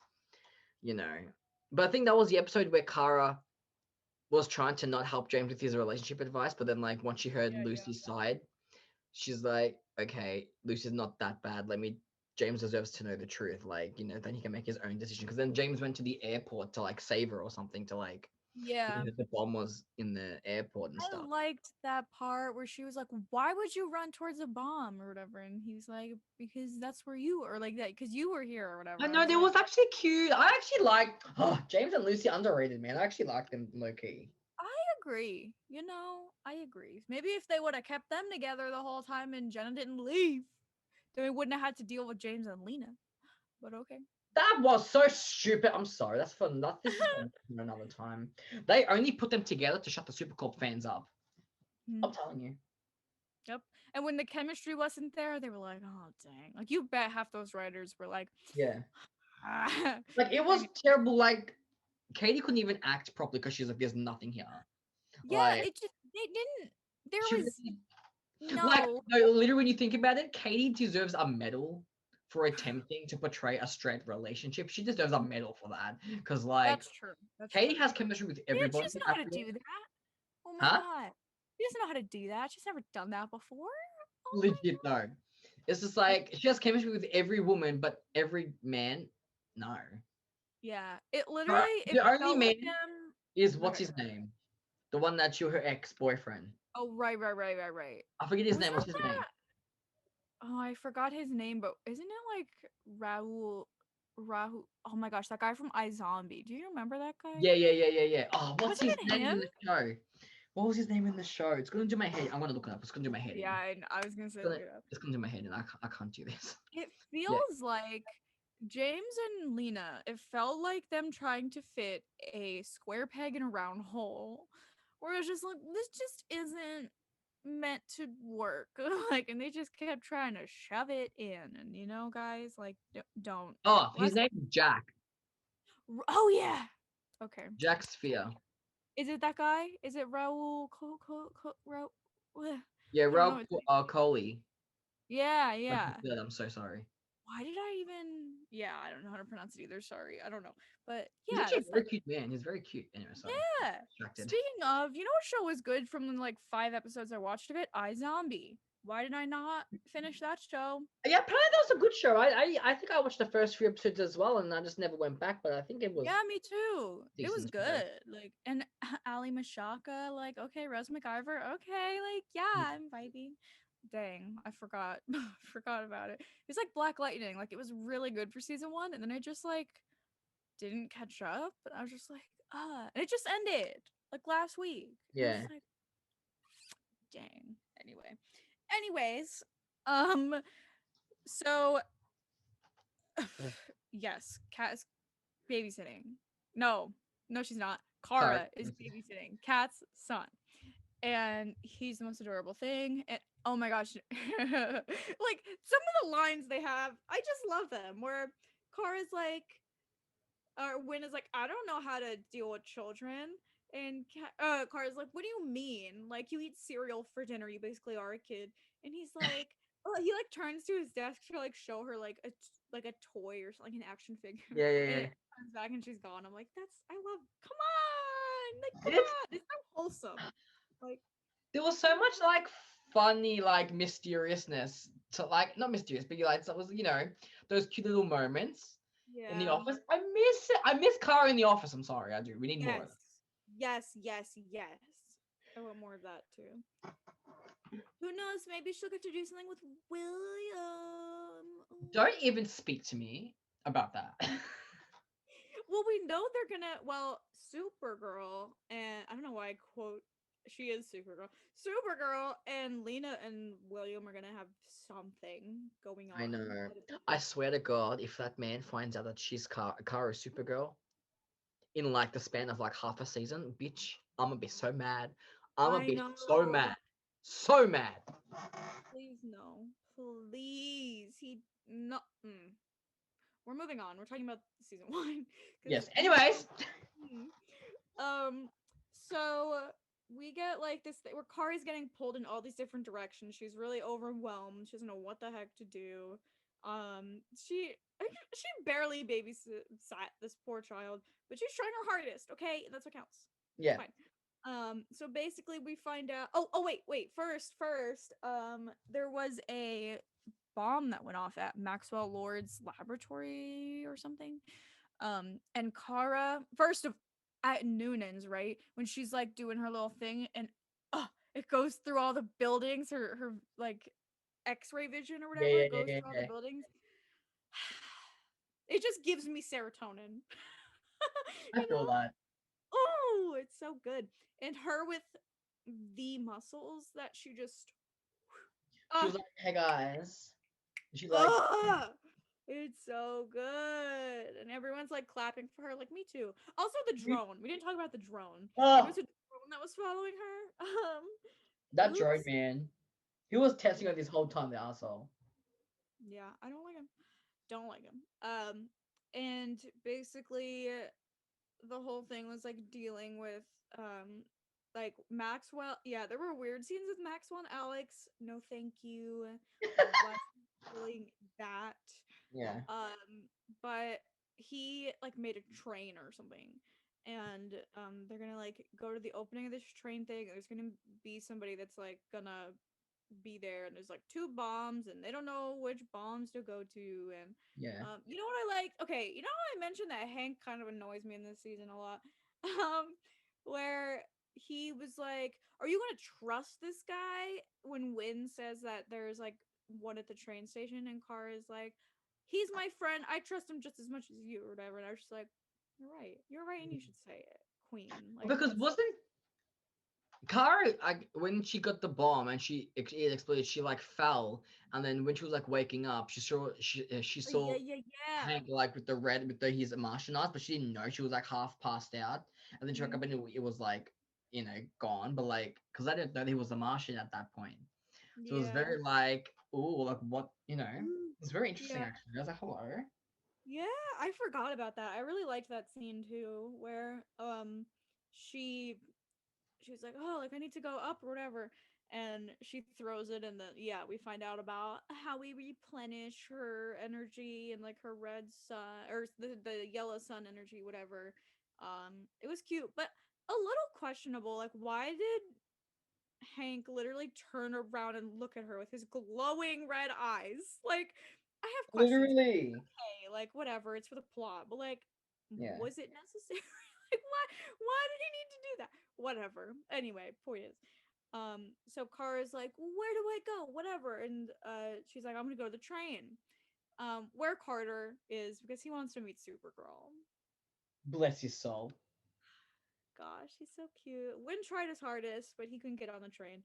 But I think that was the episode where Kara was trying to not help James with his relationship advice, but then like once she heard Lucy's side, she's like, okay, Lucy's not that bad. James deserves to know the truth. Like, then he can make his own decision. Because then James went to the airport to like save her or something to like Yeah. The bomb was in the airport and I stuff. liked that part where she was like, "Why would you run towards a bomb or whatever?" And he's like, "Because that's where you or like that because you were here or whatever." I I know was there like, was actually cute. I actually like James and Lucy underrated, man. I actually like them low key. I agree. You know, I agree. Maybe if they would have kept them together the whole time and Jenna didn't leave, then we wouldn't have had to deal with James and Lena. But okay. That was so stupid. I'm sorry. That's for not. This is for another time. They only put them together to shut the Supercorp fans up. Hmm. I'm telling you. Yep. And when the chemistry wasn't there, they were like, "Oh dang!" Like you bet half those writers were like, Yeah. ah. Like it was terrible. Like Katie couldn't even act properly because she's like, "There's nothing here." "Yeah, Like it just they didn't." There she was really, like no. no. Literally, when you think about it, Katie deserves a medal for attempting to portray a straight relationship. She deserves a medal for that because like That's true. That's Katie true. has chemistry with Yeah, she everybody. doesn't know how to After, do that. Oh my huh? god. She doesn't know how to do that. She's never done that before. Oh Legit no. It's just my. like she has chemistry with every woman, but every man, no. Yeah. It Her, literally it the only felt like man them. is what's Okay, his go ahead. name? The one that she her ex-boyfriend. Oh, right. I forget his Was name. that What's his name? that? Oh, I forgot his name, but isn't it like Raul? Rahul? Oh my gosh, that guy from iZombie. Do you remember that guy? Yeah. Oh, what's Wasn't his it name him? in the show? What was his name in the show? It's gonna do my head. I'm gonna look it up. It's gonna do my head Yeah, in. I was gonna say It's look gonna, it up. it's gonna do my head in. I can't do this. It Yeah. feels like James and Lena, it felt like them trying to fit a square peg in a round hole. Where it's just like, this just isn't meant to work. Like, and they just kept trying to shove it in. And you know, guys, like, don't. Oh, his Let's. name is Jack. Oh, yeah. Okay. Jack Sphere. Is it that guy? Is it Raul? Yeah, I don't know Ralph his name. Coley. Yeah, Like yeah. you said, I'm so sorry. Why did I even? Yeah, I don't know how to pronounce it either. Sorry, I don't know. But He's yeah, actually a that's that. very cute man. He's very cute. Anyway, sorry. Yeah. Distracted. Speaking of, you know what show was good from the like 5 episodes I watched of it? iZombie. Why did I not finish that show? Yeah, apparently that was a good show. I think I watched the first few episodes as well, and I just never went back. But I think it was Yeah, me too. It was decent show. good. Like, and Ali Mashaka, like, okay, Rose McIver, okay, like, yeah, I'm vibing. Dang, I forgot. Forgot about it. It's like Black Lightning. Like, it was really good for season 1, and then I just like didn't catch up. And I was just like, and it just ended like last week. I was Yeah. just like, dang. Anyways, um, so yes, Kat is babysitting. No, no, she's not. Sorry. Kara is babysitting Kat's son, and he's the most adorable thing. And oh my gosh, like some of the lines they have, I just love them. Where Kara's like, or Win is like, I don't know how to deal with children. And Kara's like, what do you mean? Like, you eat cereal for dinner. You basically are a kid. And he's like, oh, he like turns to his desk to like show her like a toy or something, like an action figure. And Yeah. it comes back and she's gone. I'm like, I love. Come on, like, come It's on. It's so wholesome. Like, there was so much like funny like mysteriousness to like not mysterious, but you like so it was those cute little moments in the yeah. office. I miss it. I miss Cara in the office. I'm sorry, I do. We need more Yes. of it. Yes. I want more of that too. Who knows? Maybe she'll get to do something with William. Don't even speak to me about that. Well, we know they're gonna. Well, Supergirl and I don't know why I quote. She is Supergirl. Supergirl and Lena and William are gonna have something going I on. know. I swear to God, if that man finds out that she's Kara Supergirl in like the span of like half a season, bitch, I'm gonna be so mad. I'm gonna I be so know. mad. So mad. Please no. Please. He no. We're moving on. We're talking about season 1 because Yes. Anyways. um so we get like this thing where Kari's getting pulled in all these different directions. She's really overwhelmed. She doesn't know what the heck to do. She barely babysat this poor child, but she's trying her hardest, okay? And that's what counts. It's Yeah. fine. So basically we find out wait. First, there was a bomb that went off at Maxwell Lord's laboratory or something. And Kara, at Noonan's, right? When she's like doing her little thing and it goes through all the buildings, her like X-ray vision or Yeah, whatever yeah, goes yeah, through all the yeah. buildings. It just gives me serotonin. I feel that. Oh, it's so good. And her with the muscles that she just She uh was like, "Hey guys," she like, uh it's so good. And everyone's like clapping for her, like me too. Also the drone. We didn't talk about the drone. There was "Oh, a drone that was following her. that drone Oops. man." He was testing her this whole time, the asshole. Yeah, I don't like him. Don't like him. And basically the whole thing was like dealing with like Maxwell. Yeah, there were weird scenes with Maxwell and Alex. No thank you. Wasn't feeling that. Yeah, But he like made a train or something. And they're gonna like go to the opening of this train thing. There's gonna be somebody that's like gonna be there, and there's like two bombs and they don't know which bombs to go to. And yeah. you know what I like? Okay, you know how I mentioned that Hank kind of annoys me in this season a lot. um where he was like, are you gonna trust this guy, when Wynn says that there's like one at the train station, and Kara is like, he's my friend, I trust him just as much as you, or whatever. And I was just like, you're right, and you should say it, queen. Like, Because that's wasn't Kara, like, when she got the bomb and it exploded, she like fell, and then when she was like waking up, she yeah, saw yeah, yeah. Hank like with the red with his Martian eyes, but she didn't know, she was like half passed out, and then she woke Mhm. up and it was like, gone, but like because I didn't know that he was a Martian at that point, so it was Yeah. very like, oh, like what, Mm. it's very interesting Yeah. actually. I was like, hello. Yeah, I forgot about that. I really liked that scene too, where she she was like, "Oh, like I need to go up or whatever." And she throws it, and then yeah, we find out about how we replenish her energy and like her red sun, or the yellow sun energy, whatever. It was cute, but a little questionable. Like, why did Hank literally turn around and look at her with his glowing red eyes? Like, I have questions. Literally. Okay, like whatever, it's for the plot, but like, Yeah. was it necessary? Like, why did he need to do that? Whatever. Anyway, point is, so Kara's like, where do I go? Whatever. And she's like, I'm gonna go to the train. Where Carter is, because he wants to meet Supergirl. Bless his soul. Gosh, he's so cute. Wynn tried his hardest, but he couldn't get on the train.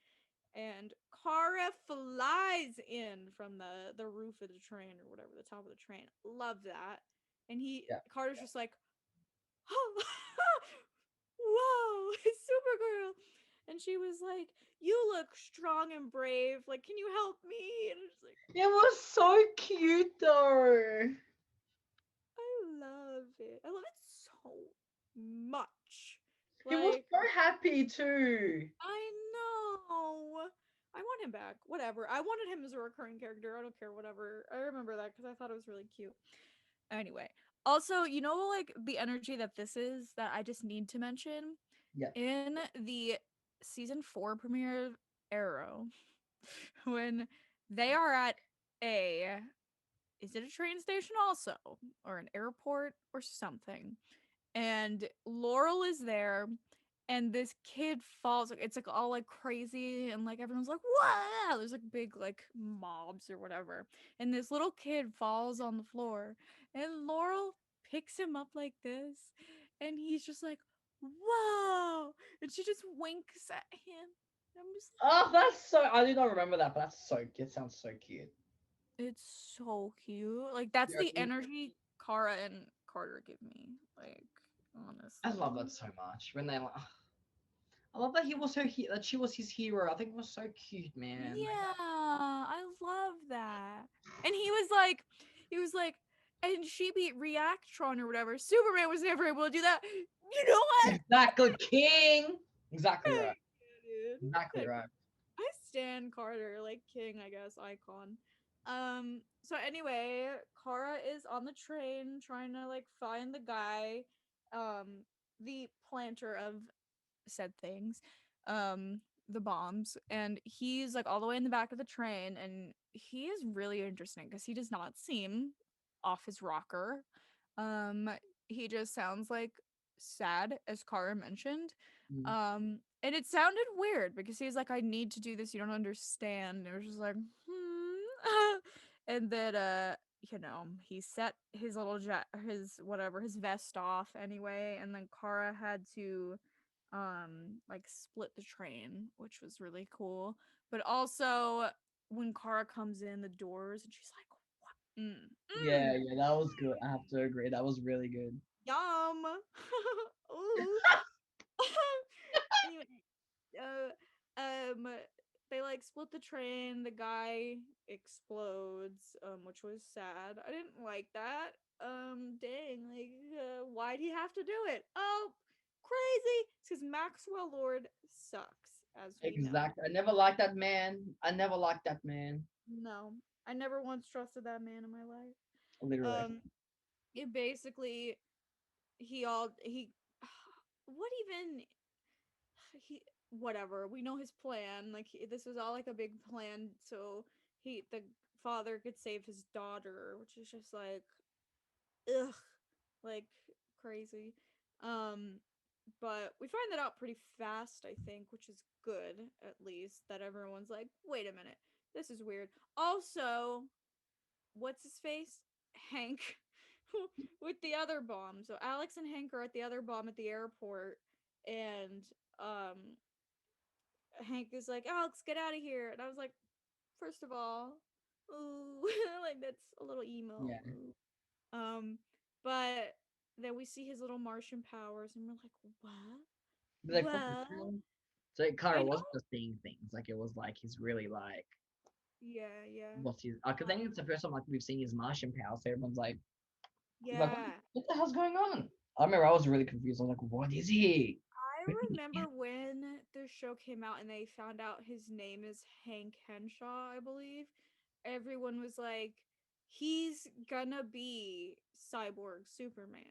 And Kara flies in from the roof of the train, or whatever, the top of the train. Love that. And Yeah. Carter's just like, oh, whoa, it's Supergirl. And she was like, you look strong and brave. Like, can you help me? And it's like, It was so cute though. I love it. I love it so much. He was Like, so happy too. I know. I want him back. Whatever. I wanted him as a recurring character. I don't care. Whatever. I remember that because I thought it was really cute. Anyway, also, like the energy that this is, that I just need to mention Yeah. in the season 4 premiere of Arrow, when they are at a, is it a train station also, or an airport or something? And Laurel is there, and this kid falls. Like, it's like all like crazy, and like everyone's like, wow, there's like big like mobs or whatever, and this little kid falls on the floor, and Laurel picks him up like this, and he's just like, whoa, and she just winks at him. I'm just Oh, that's so. I do not remember that, but that's so. It sounds so cute. it's so cute. Like, that's Yeah, the energy Kara and Carter give me. Like, I love honestly. that so much. When they like, I love that he was that she was his hero. I think it was so cute, man. Yeah, I love that. And he was like, and she beat Reactron or whatever. Superman was never able to do that. You know what? Exactly, King. Exactly Heck right. yeah, dude. Exactly Heck, right. I stan Carter, like king, I guess, icon. So anyway, Kara is on the train trying to like find the guy, the planter of said things, um, the bombs, and he's like all the way in the back of the train, and he is really interesting because he does not seem off his rocker. Um, he just sounds like sad, as Kara mentioned. Mm. And it sounded weird because he's like, I need to do this, you don't understand. And it was just like, and then he set his little his whatever, his vest off anyway, and then Kara had to like split the train, which was really cool. But also when Kara comes in the doors and she's like, what? Yeah, yeah, that was good. I have to agree. That was really good. Yum. Ooh. Anyway, uh, they like split the train. The guy explodes, which was sad. I didn't like that. Dang, like, why'd he have to do it? Oh, crazy! It's because Maxwell Lord sucks, as we know. Exactly. I never liked that man. I never liked that man. No, I never once trusted that man in my life. Literally. It basically he what even he whatever, we know his plan, like this was all like a big plan so the father could save his daughter, which is just like ugh, like crazy. um but we find that out pretty fast, I think, which is good, at least that everyone's like, wait a minute, this is weird. Also, what's his face, Hank, with the other bomb. So Alex and Hank are at the other bomb at the airport, and um Hank is like, Alex, get out of here. And I was like, first of all, ooh, like that's a little emo. Yeah. Ooh. But then we see his little Martian powers, and we're like, what? Like, what the What? hell? So I Kara know. wasn't just seeing things. Like it was like he's really like Yeah, yeah, what's his because I think it's the first time like we've seen his Martian power. So everyone's like yeah. what the hell's going on? I remember I was really confused. I was like, what is he? Where I did he remember get? when the show came out and they found out his name is Hank Henshaw, I believe. Everyone was like, he's gonna be Cyborg Superman.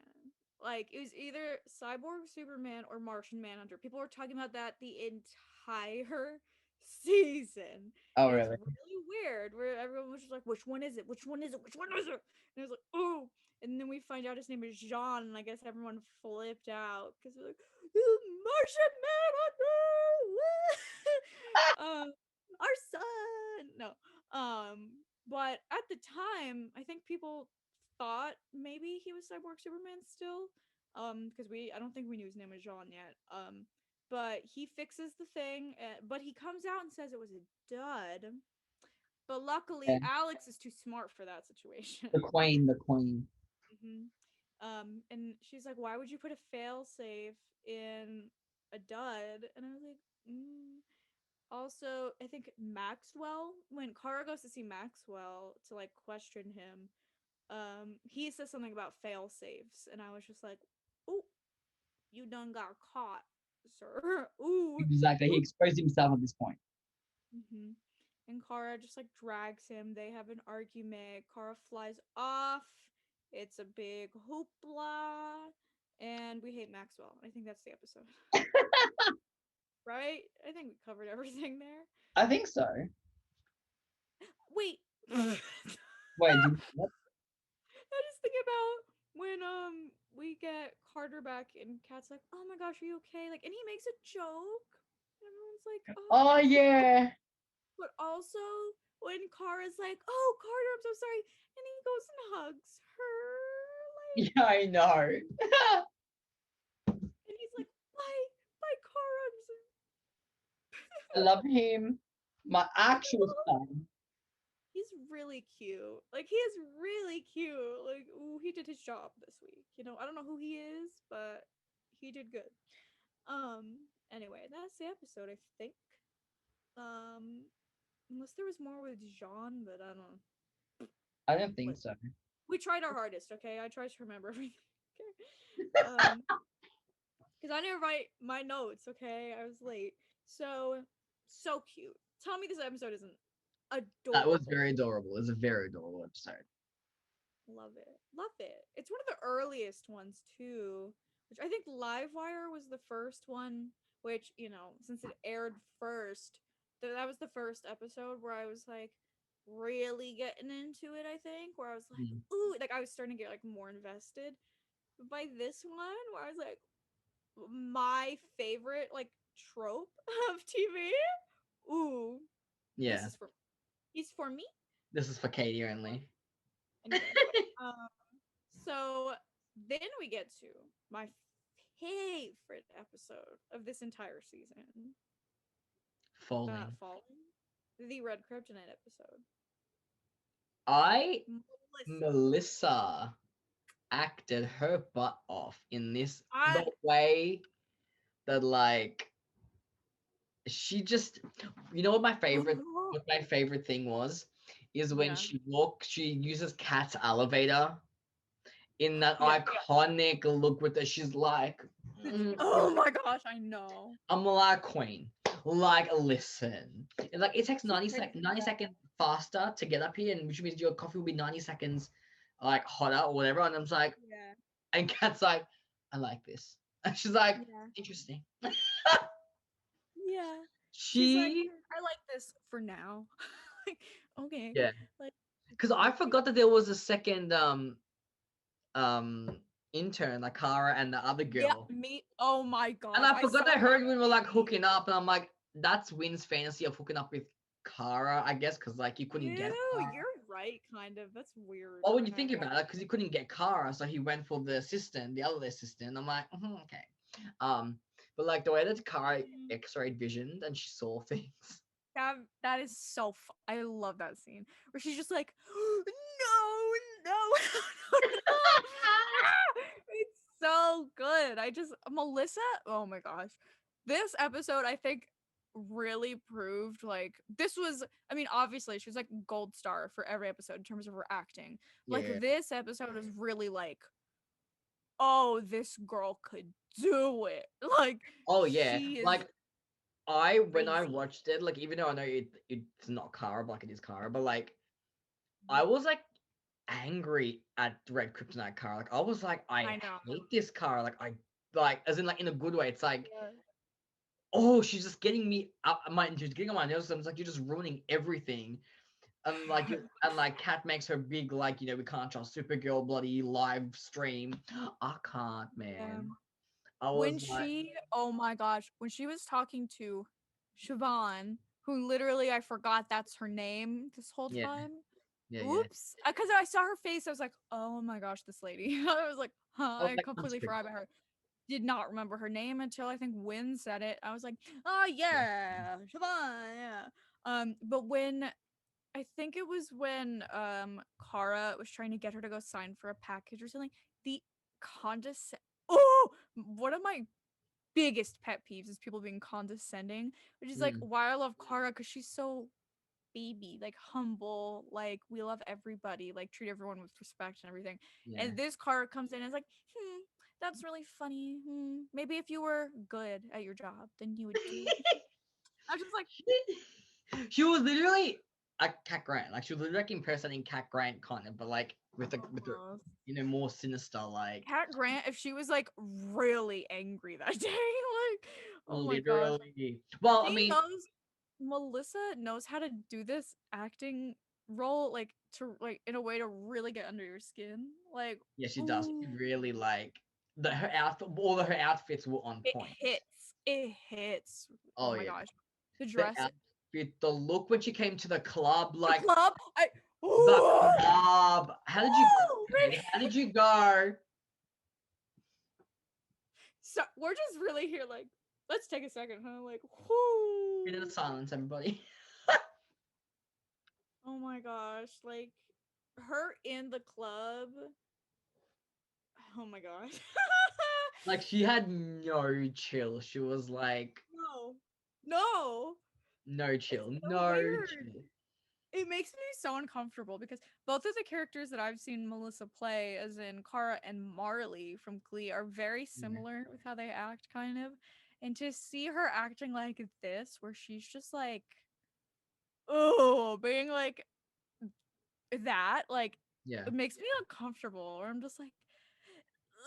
Like, it was either Cyborg Superman or Martian Manhunter. People were talking about that the entire season. Oh And it's really? really weird where everyone was just like, which one is it? Which one is it? Which one is it? And it was like, oh. And then we find out his name is Jean, and I guess everyone flipped out because they're like, Martian Manhunter! Our son! No. But at the time, I think people thought maybe he was Cyborg Superman still. Because I don't think we knew his name was Jean yet. But he fixes the thing, but he comes out and says it was a dud. But luckily, Yeah. Alex is too smart for that situation. The Queen, the Queen. hmm and she's like, "Why would you put a fail safe in a dud?" And I was like, Also, I think Maxwell, when Kara goes to see Maxwell to like question him, he says something about fail safes, and I was just like, "Ooh, you done got caught, sir." Ooh, Exactly. He ooh. exposed himself at this point. hmm And Kara just like drags him. They have an argument. Kara flies off. It's a big hoopla. And we hate Maxwell. I think that's the episode. Right? I think we covered everything there. I think so. Wait. I Wait, what? just think about when we get Carter back and Kat's like, "Oh my gosh, are you okay?" Like, and he makes a joke. And everyone's like, "Oh." Oh yeah. But also when Kara's like, "Oh, Carter, I'm so sorry," and he goes and hugs her, like, Yeah, I know. and he's like, "Bye, Kara." I'm so I love him. My actual oh, son. he's really cute. Like, he is really cute. Like, ooh, he did his job this week. I don't know who he is, but he did good. Anyway, that's the episode, I think. Um, unless there was more with Jean, but I don't know. I don't think Listen, so. we tried our hardest, okay? I tried to remember everything. Okay. Because I didn't write my notes, okay? I was late. So cute. Tell me this episode isn't That was adorable. very adorable. It was a very adorable episode. Love it. Love it. It's one of the earliest ones too, which I think Livewire was the first one, which, since it aired first, that was the first episode where I was like really getting into it, I think, where I was like, Mm. ooh, like I was starting to get like more invested. But by this one, where I was like, my favorite like trope of TV. Ooh, this Yeah, is for he's for me. this is for Katie only. Anyway, um, so then we get to my favorite episode of this entire season. Falling. Falling, the Red Kryptonite episode. I Melissa. Melissa acted her butt off in this I the way that like she just what my favorite thing was is when yeah. she uses Kat's elevator in that Yeah. iconic look with her. She's like, Oh my gosh, I know. I'm like queen. Like, listen. And like it takes She's 90 seconds faster to get up here, and which means your coffee will be 90 seconds like hotter or whatever. And I'm just like, yeah. and Kat's like, I like this. And she's like, Yeah. interesting. Yeah. She's like, She I like this for now. Like, okay. yeah. Like Because I forgot that there was a second um intern, like Kara and the other yeah, girl. me. Oh my And gosh. I I forgot saw that her and Win were like hooking up, and I'm like, that's Win's fantasy of hooking up with Kara, I guess, because like you couldn't get Kara. You're right, kind of. That's weird. Well, when you think about it, because he couldn't get Kara, so he went for the assistant, the other assistant. I'm like, okay. But like the way that Kara X-rayed visioned and she saw things. That is so I love that scene where she's just like, no, no, it's so good. Melissa, oh my gosh. This episode, I think, really proved like this was, I mean, obviously she was like gold star for every episode in terms of her acting. Like Yeah. this episode is really like, oh, this girl could do it. Like Oh yeah. she is Like when I crazy. watched it, like even though I know it's not Kara, but like it is Kara, but like I was like angry at Red Kryptonite Kara. Like I was like, I I know. hate this Kara. Like I like as in like in a good way. It's like, Yeah. oh, she's just getting me up she's getting on my nerves. I'm like, you're just ruining everything. And like and like Kat makes her big, like, we can't trust Supergirl bloody live stream. I can't, Yeah. man. I When was like, she, oh my gosh, when she was talking to Siobhan, who literally I forgot that's her name this whole yeah, time. yeah. Oops. Because I saw her face, I was like, oh my gosh, this lady. I was like, huh, I was I like, completely unscripted. forgot about her. Did not remember her name until I think Wynn said it. I was like, oh Yeah, yeah, Siobhan, yeah. But when I think it was when Kara was trying to get her to go sign for a package or something. The condescend oh, one of my biggest pet peeves is people being condescending, which is like mm, why I love Kara because she's so baby, like humble, like we love everybody, like treat everyone with respect and everything. yeah. And this Kara comes in and is like, that's really funny. Maybe if you were good at your job, then you would do it. I was just like, She was literally a Cat Grant. Like she was literally like impersonating Cat Grant kind of, but like with the almost. more sinister, like Cat Grant, if she was like really angry that day, like, oh my gosh. literally. Well, I She mean, knows Melissa knows how to do this acting role, like to like in a way to really get under your skin. Like, yeah, she does. She ooh, really like her outfit. All of her outfits were on it point. hits. It hits. Oh Oh my yeah, gosh. The the dress, outfit, the look when she came to the club, the like club. the Ooh, club. How did you go, ooh, Katie? How did you go? so we're just really here, like, let's take a second, huh? Like, whoo. Minute of silence, everybody. Oh my gosh, like her in the club. Oh my gosh. Like she had no chill. She was like No. No. no It's chill, so no weird. chill. It makes me so uncomfortable because both of the characters that I've seen Melissa play, as in Kara and Marley from Glee, are very Yeah. similar with how they act, kind of. And to see her acting like this, where she's just like, oh, being like that, like, Yeah. it makes me uncomfortable. Or I'm just like,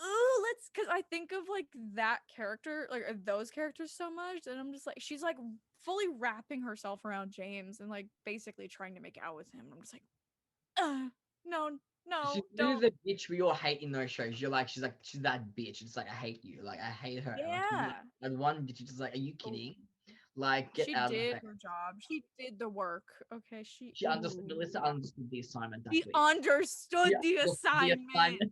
oh, because I think of like that character, like those characters so much, and I'm just like, she's like fully wrapping herself around James and like basically trying to make out with him. I'm just like, no, No, She's don't. literally the bitch we all hate in those shows. You're like, she's that bitch. It's like I hate you. Like I hate her. Like she's Yeah. like one bitch. You're just like, are you Oh, kidding? Like get she out of my did face. her job. She did the work. Okay, she She understood. ooh. Melissa understood the assignment that She week. understood She the understood the assignment. assignment.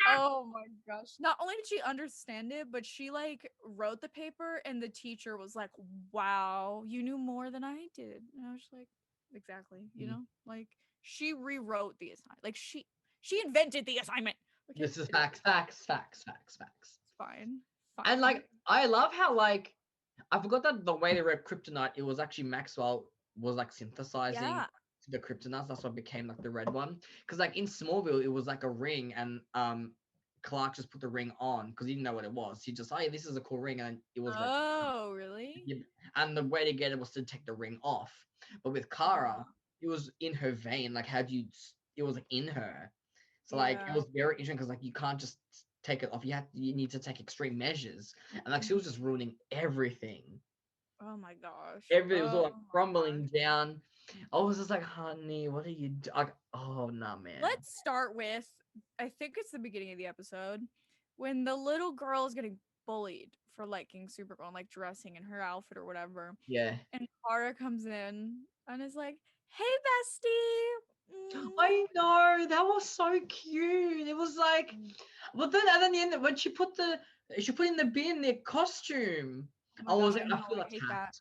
Oh my gosh. Not only did she understand it, but she like wrote the paper and the teacher was like, "Wow, you knew more than I did." And I was like, "Exactly, you know? Like she rewrote the assignment. Like she invented the assignment." Okay? This is It is facts, facts, facts, facts, facts. fine. And Fine. like I love how like I forgot that the way they wrote kryptonite, it was actually Maxwell was like synthesizing Yeah. the kryptonite. That's what became like the red one. Because like in Smallville, it was like a ring, and Clark just put the ring on because he didn't know what it was. He just, oh, yeah, this is a cool ring, and it was red. Oh, really? Yeah. And the way to get it was to take the ring off. But with Kara, Oh. it was in her vein. Like, how do you? It was like in her. So like it Yeah. was very interesting because like you can't just take it off. You need to take extreme measures. And like she was just ruining everything. Oh my gosh. Everything was all Oh like my crumbling gosh. down. I was just like, honey, what are you like, oh no, man. Let's start with I think it's the beginning of the episode when the little girl is getting bullied for liking Supergirl and like dressing in her outfit or whatever. Yeah. And Kara comes in and is like, "Hey, bestie." I know, that was so cute. It was like, but then at the end when she put in the bin their costume. Oh I my was gosh, I like, I know. feel I hate that. attacked.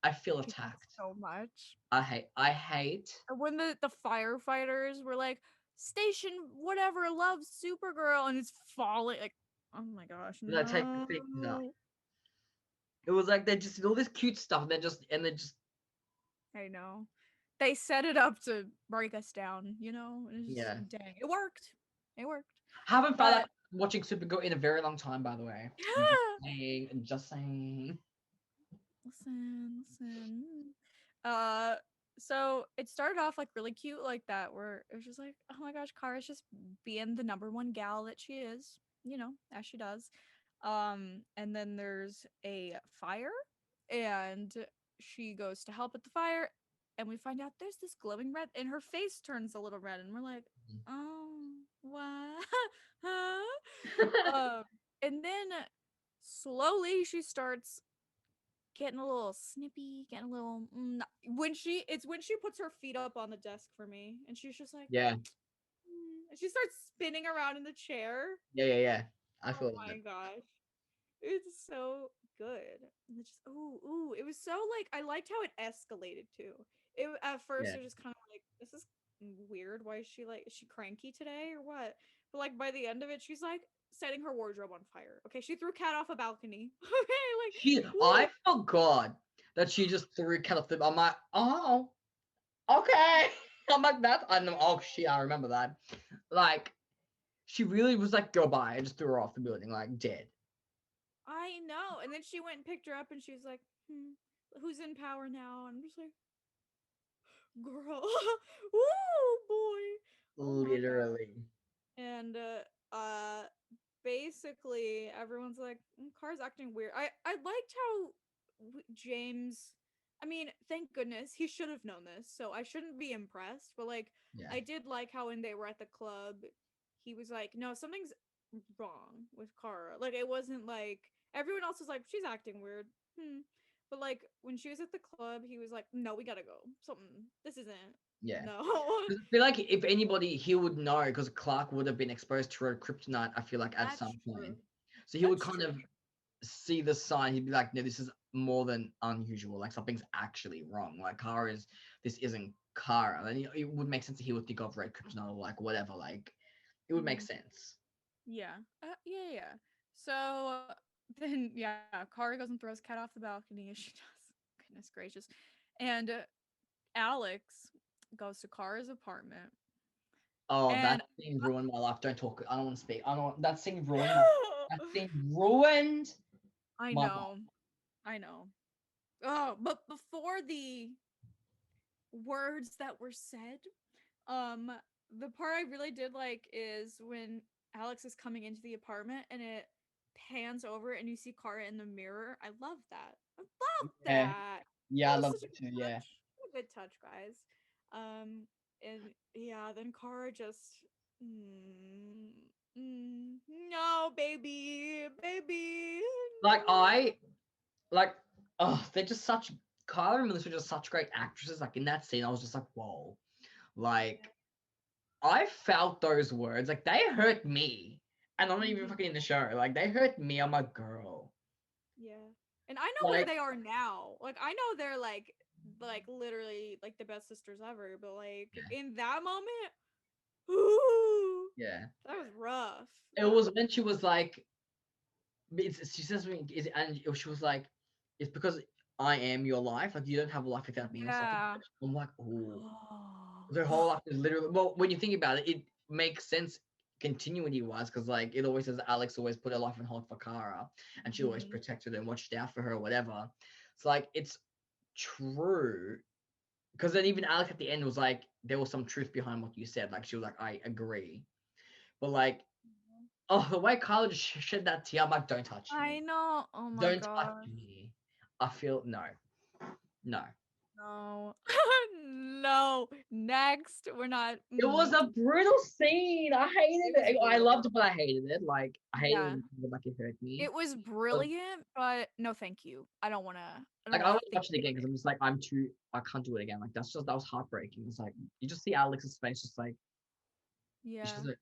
I feel I hate that attacked. so much. I hate. And when the firefighters were like, "Station whatever loves Supergirl," and it's falling like, oh my gosh, When I take the thing, no. no. It was like they just did all this cute stuff and then just I know. They set it up to break us down, you know? And it's yeah. just, dang, it worked. It worked. Haven't felt like But watching Supergirl in a very long time, by the way. Just saying, just saying. listen. Uh, so it started off like really cute like that, where it was just like, oh my gosh, Kara's just being the number one gal that she is, you know, as she does. And then there's a fire, and she goes to help at the fire, and we find out there's this glowing red, and her face turns a little red, and we're like, oh, what? Huh? And then slowly she starts getting a little snippy, getting a little when she puts her feet up on the desk for me, and she's just like, Yeah, and she starts spinning around in the chair. yeah. I Oh feel my that. gosh, it's so good. And it just ooh, it was so like I liked how it escalated too. It at first Yeah, it was just kind of like this is weird. Why is she cranky today or what? But like by the end of it, she's like setting her wardrobe on fire. Okay, she threw Cat off a balcony. Okay, like I woo. forgot that she just threw cat off the. I'm like, oh, okay. I'm like that. I know. Oh shit, I remember that. Like, she really was like, go by. I just threw her off the building, like dead. I know. And then she went and picked her up, and she's like, who's in power now? And I'm just like, girl, woo, boy, oh my god. Literally. And basically everyone's like, Car's acting weird. I liked how James. I mean, thank goodness he should have known this, so I shouldn't be impressed. But like, Yeah. I did like how when they were at the club, he was like, "No, something's wrong with Kara." Like, it wasn't like everyone else was like, "She's acting weird." But like when she was at the club, he was like, "No, we gotta go. Something. This isn't. Yeah. No." 'Cause I feel like if anybody, he would know because Clark would have been exposed to her kryptonite, I feel like, at That's some true. point. So he would That's kind true. of see the sign. He'd be like, no, this is more than unusual. Like, something's actually wrong. Like, this isn't Kara. Then it would make sense that he would think of red kryptonite or like whatever. Like, it would make Mhm. sense. Yeah. Yeah. So then, yeah, Kara goes and throws Cat off the balcony as she does. Goodness gracious. And Alex goes to Kara's apartment. Oh, that And scene ruined my life. Don't talk. I don't want to speak. I don't. That scene ruined my. That scene ruined I my life. know. I know. Oh, but before the words that were said, um, the part I really did like is when Alex is coming into the apartment and it pans over and you see Kara in the mirror. I love that. I love Yeah, that. yeah, I That was love such a it too. good Yeah, touch. A good touch, guys. Um, And yeah, then Kara just mm, no, baby. Like I like they're just such Kyla and Melissa are just such great actresses. Like in that scene, I was just like, whoa. Like I felt those words. Like they hurt me. And I'm not even fucking in the show. Like they hurt me. I'm a girl. Yeah. And I know where Like they are now. Like I know they're like literally like the best sisters ever, but like in that moment, ooh, yeah. that was rough. It was when she was like she says something and she was like, it's because I am your life. Like you don't have a life without me or something. Yeah. I'm like, oh. Oh. Their whole life is literally well, when you think about it, it makes sense continuity wise because like it always says Alex always put her life on hold for Kara and she always protected her and watched out for her or whatever. It's like it's true. Because then even Alex at the end was like, there was some truth behind what you said. Like she was like, I agree. But like, oh, the way Kyle just shed that tear, I'm like, don't touch I me. know. Oh my Don't touch gosh. me. I feel no. No. No. No. Next. We're not. It was a brutal scene. I hated It was it. I brutal. loved it, but I hated it. Like I hated Yeah. when like it hurt me. It was But, brilliant, but no thank you. I don't wanna I don't like I wanna want to think watch it again because I'm just like I can't do it again. Like that was heartbreaking. It's like you just see Alex's face just like yeah. she's like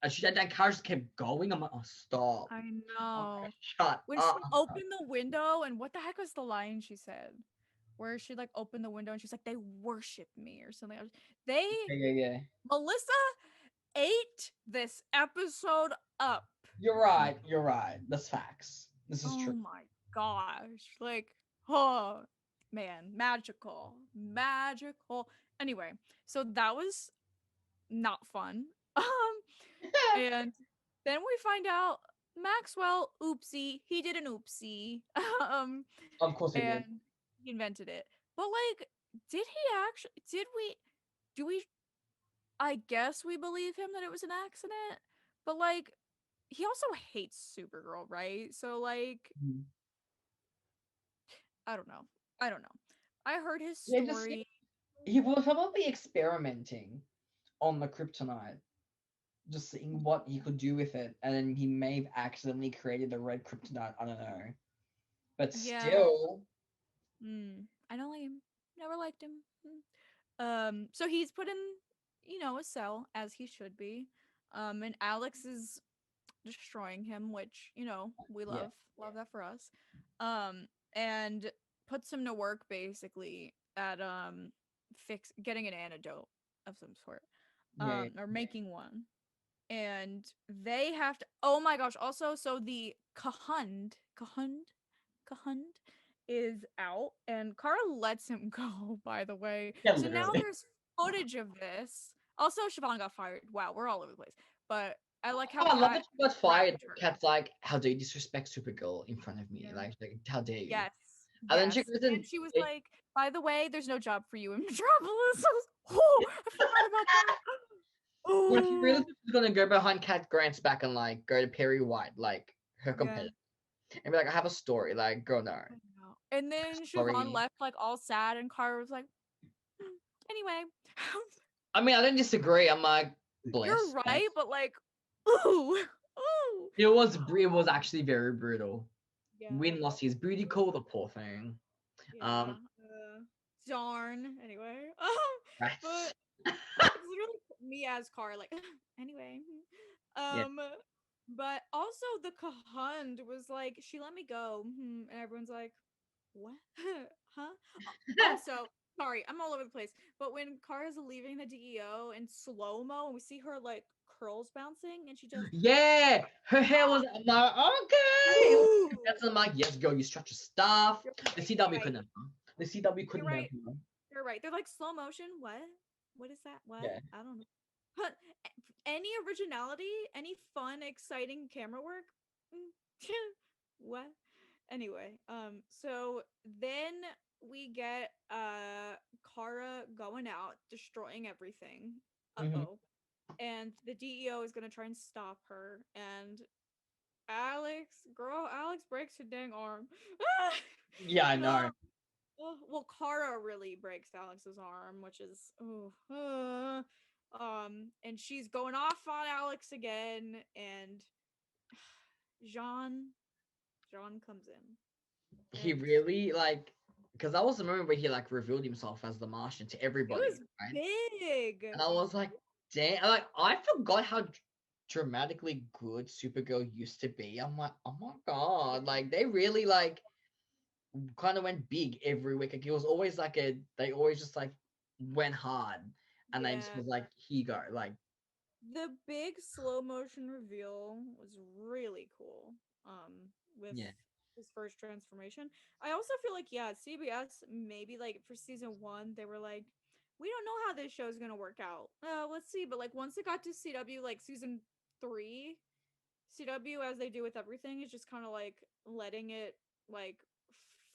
and that car just kept going. I'm like, oh stop. I Oh, know. shut When she up. opened the window and what the heck was the line she said? Where she like opened the window and she's like, they worship me or something. They Yeah. Melissa ate this episode up. You're right. You're right. That's facts. This is Oh true. my gosh. Like, oh man, magical. Magical. Anyway, so that was not fun. And then we find out Maxwell, oopsie, he did an oopsie. um, Of course he and did. he invented it. But like, did he actually? Do we? I guess we believe him that it was an accident. But like, he also hates Supergirl, right? So like, Mhm. I don't know. I don't know. I heard his Yeah, just story. he was probably experimenting on the kryptonite, just seeing what he could do with it, and then he may have accidentally created the red kryptonite. I don't know, but Yeah. still, I don't like him. Never liked him. So he's put in, a cell as he should be. And Alex is destroying him, which, we yeah, love that for us. And puts him to work basically at getting an antidote of some sort. yeah, Or making one. And they have to, oh my gosh, also so the Kahund is out and Carl lets him go, by the way. yeah, So now literally. there's footage of this. Also, Siobhan got fired. Wow, we're all over the place. But I like how Oh, I love Kat that she got fired. grabbed her. Cat's like, how dare you disrespect Supergirl in front of me? Yeah. Like how dare you? Yes. And then she Yes. goes And and she was like, by the way, there's no job for you in Metropolis. Oh, I forgot about that. when she Oh. realized she's gonna go behind Cat Grant's back and like go to Perry White, like her Yeah. competitor, and be like, I have a story. Like, girl, no, I know. And then Siobhan sorry. left like all sad and Cara was like, "Hmm, anyway. I mean, I don't disagree. I'm like, You're bless. Yes. right, but like, ooh, ooh. It was actually very brutal. Yeah, Win lost his booty call, the poor thing. yeah. Um, Darn. Anyway, but rats. it's literally me as Car. Like, anyway, Yeah. um, but also the Kahund was like, she let me go, and everyone's like, what? Huh? Also, sorry, I'm all over the place. But when Kara's leaving the DEO in slow mo, and we see her like curls bouncing, and she just Yeah, her hair was. I'm like, okay. ooh. That's I'm like, yes, girl, you stretch your stuff. You're The right. You're CW right. couldn't. The CW You're couldn't have. right. You're right. They're like slow motion. What? What is that? What? Yeah. I don't know. Huh. Any originality? Any fun, exciting camera work? What? Anyway, so then we get Kara going out, destroying everything. Hmm. Uh-oh. And the DEO is gonna try and stop her. And Alex breaks her dang arm. Yeah, I No. know. Well, Kara really breaks Alex's arm, which is and she's going off on Alex again, and Jean Jean comes in, He and really like because that was the moment where he like revealed himself as the Martian to it everybody, was right? big. And I was like, damn, like I forgot how dramatically good Supergirl used to be. I'm like, oh my god, like they really like kind of went big every week. Like it was always like they always just like went hard, and they just Yeah, was like, here you go, like the big slow motion reveal was really cool. With yeah, his first transformation. I also feel like CBS maybe like for season 1 they were like, we don't know how this show is gonna work out. Let's see. But like once it got to CW like season 3, CW as they do with everything is just kind of like letting it like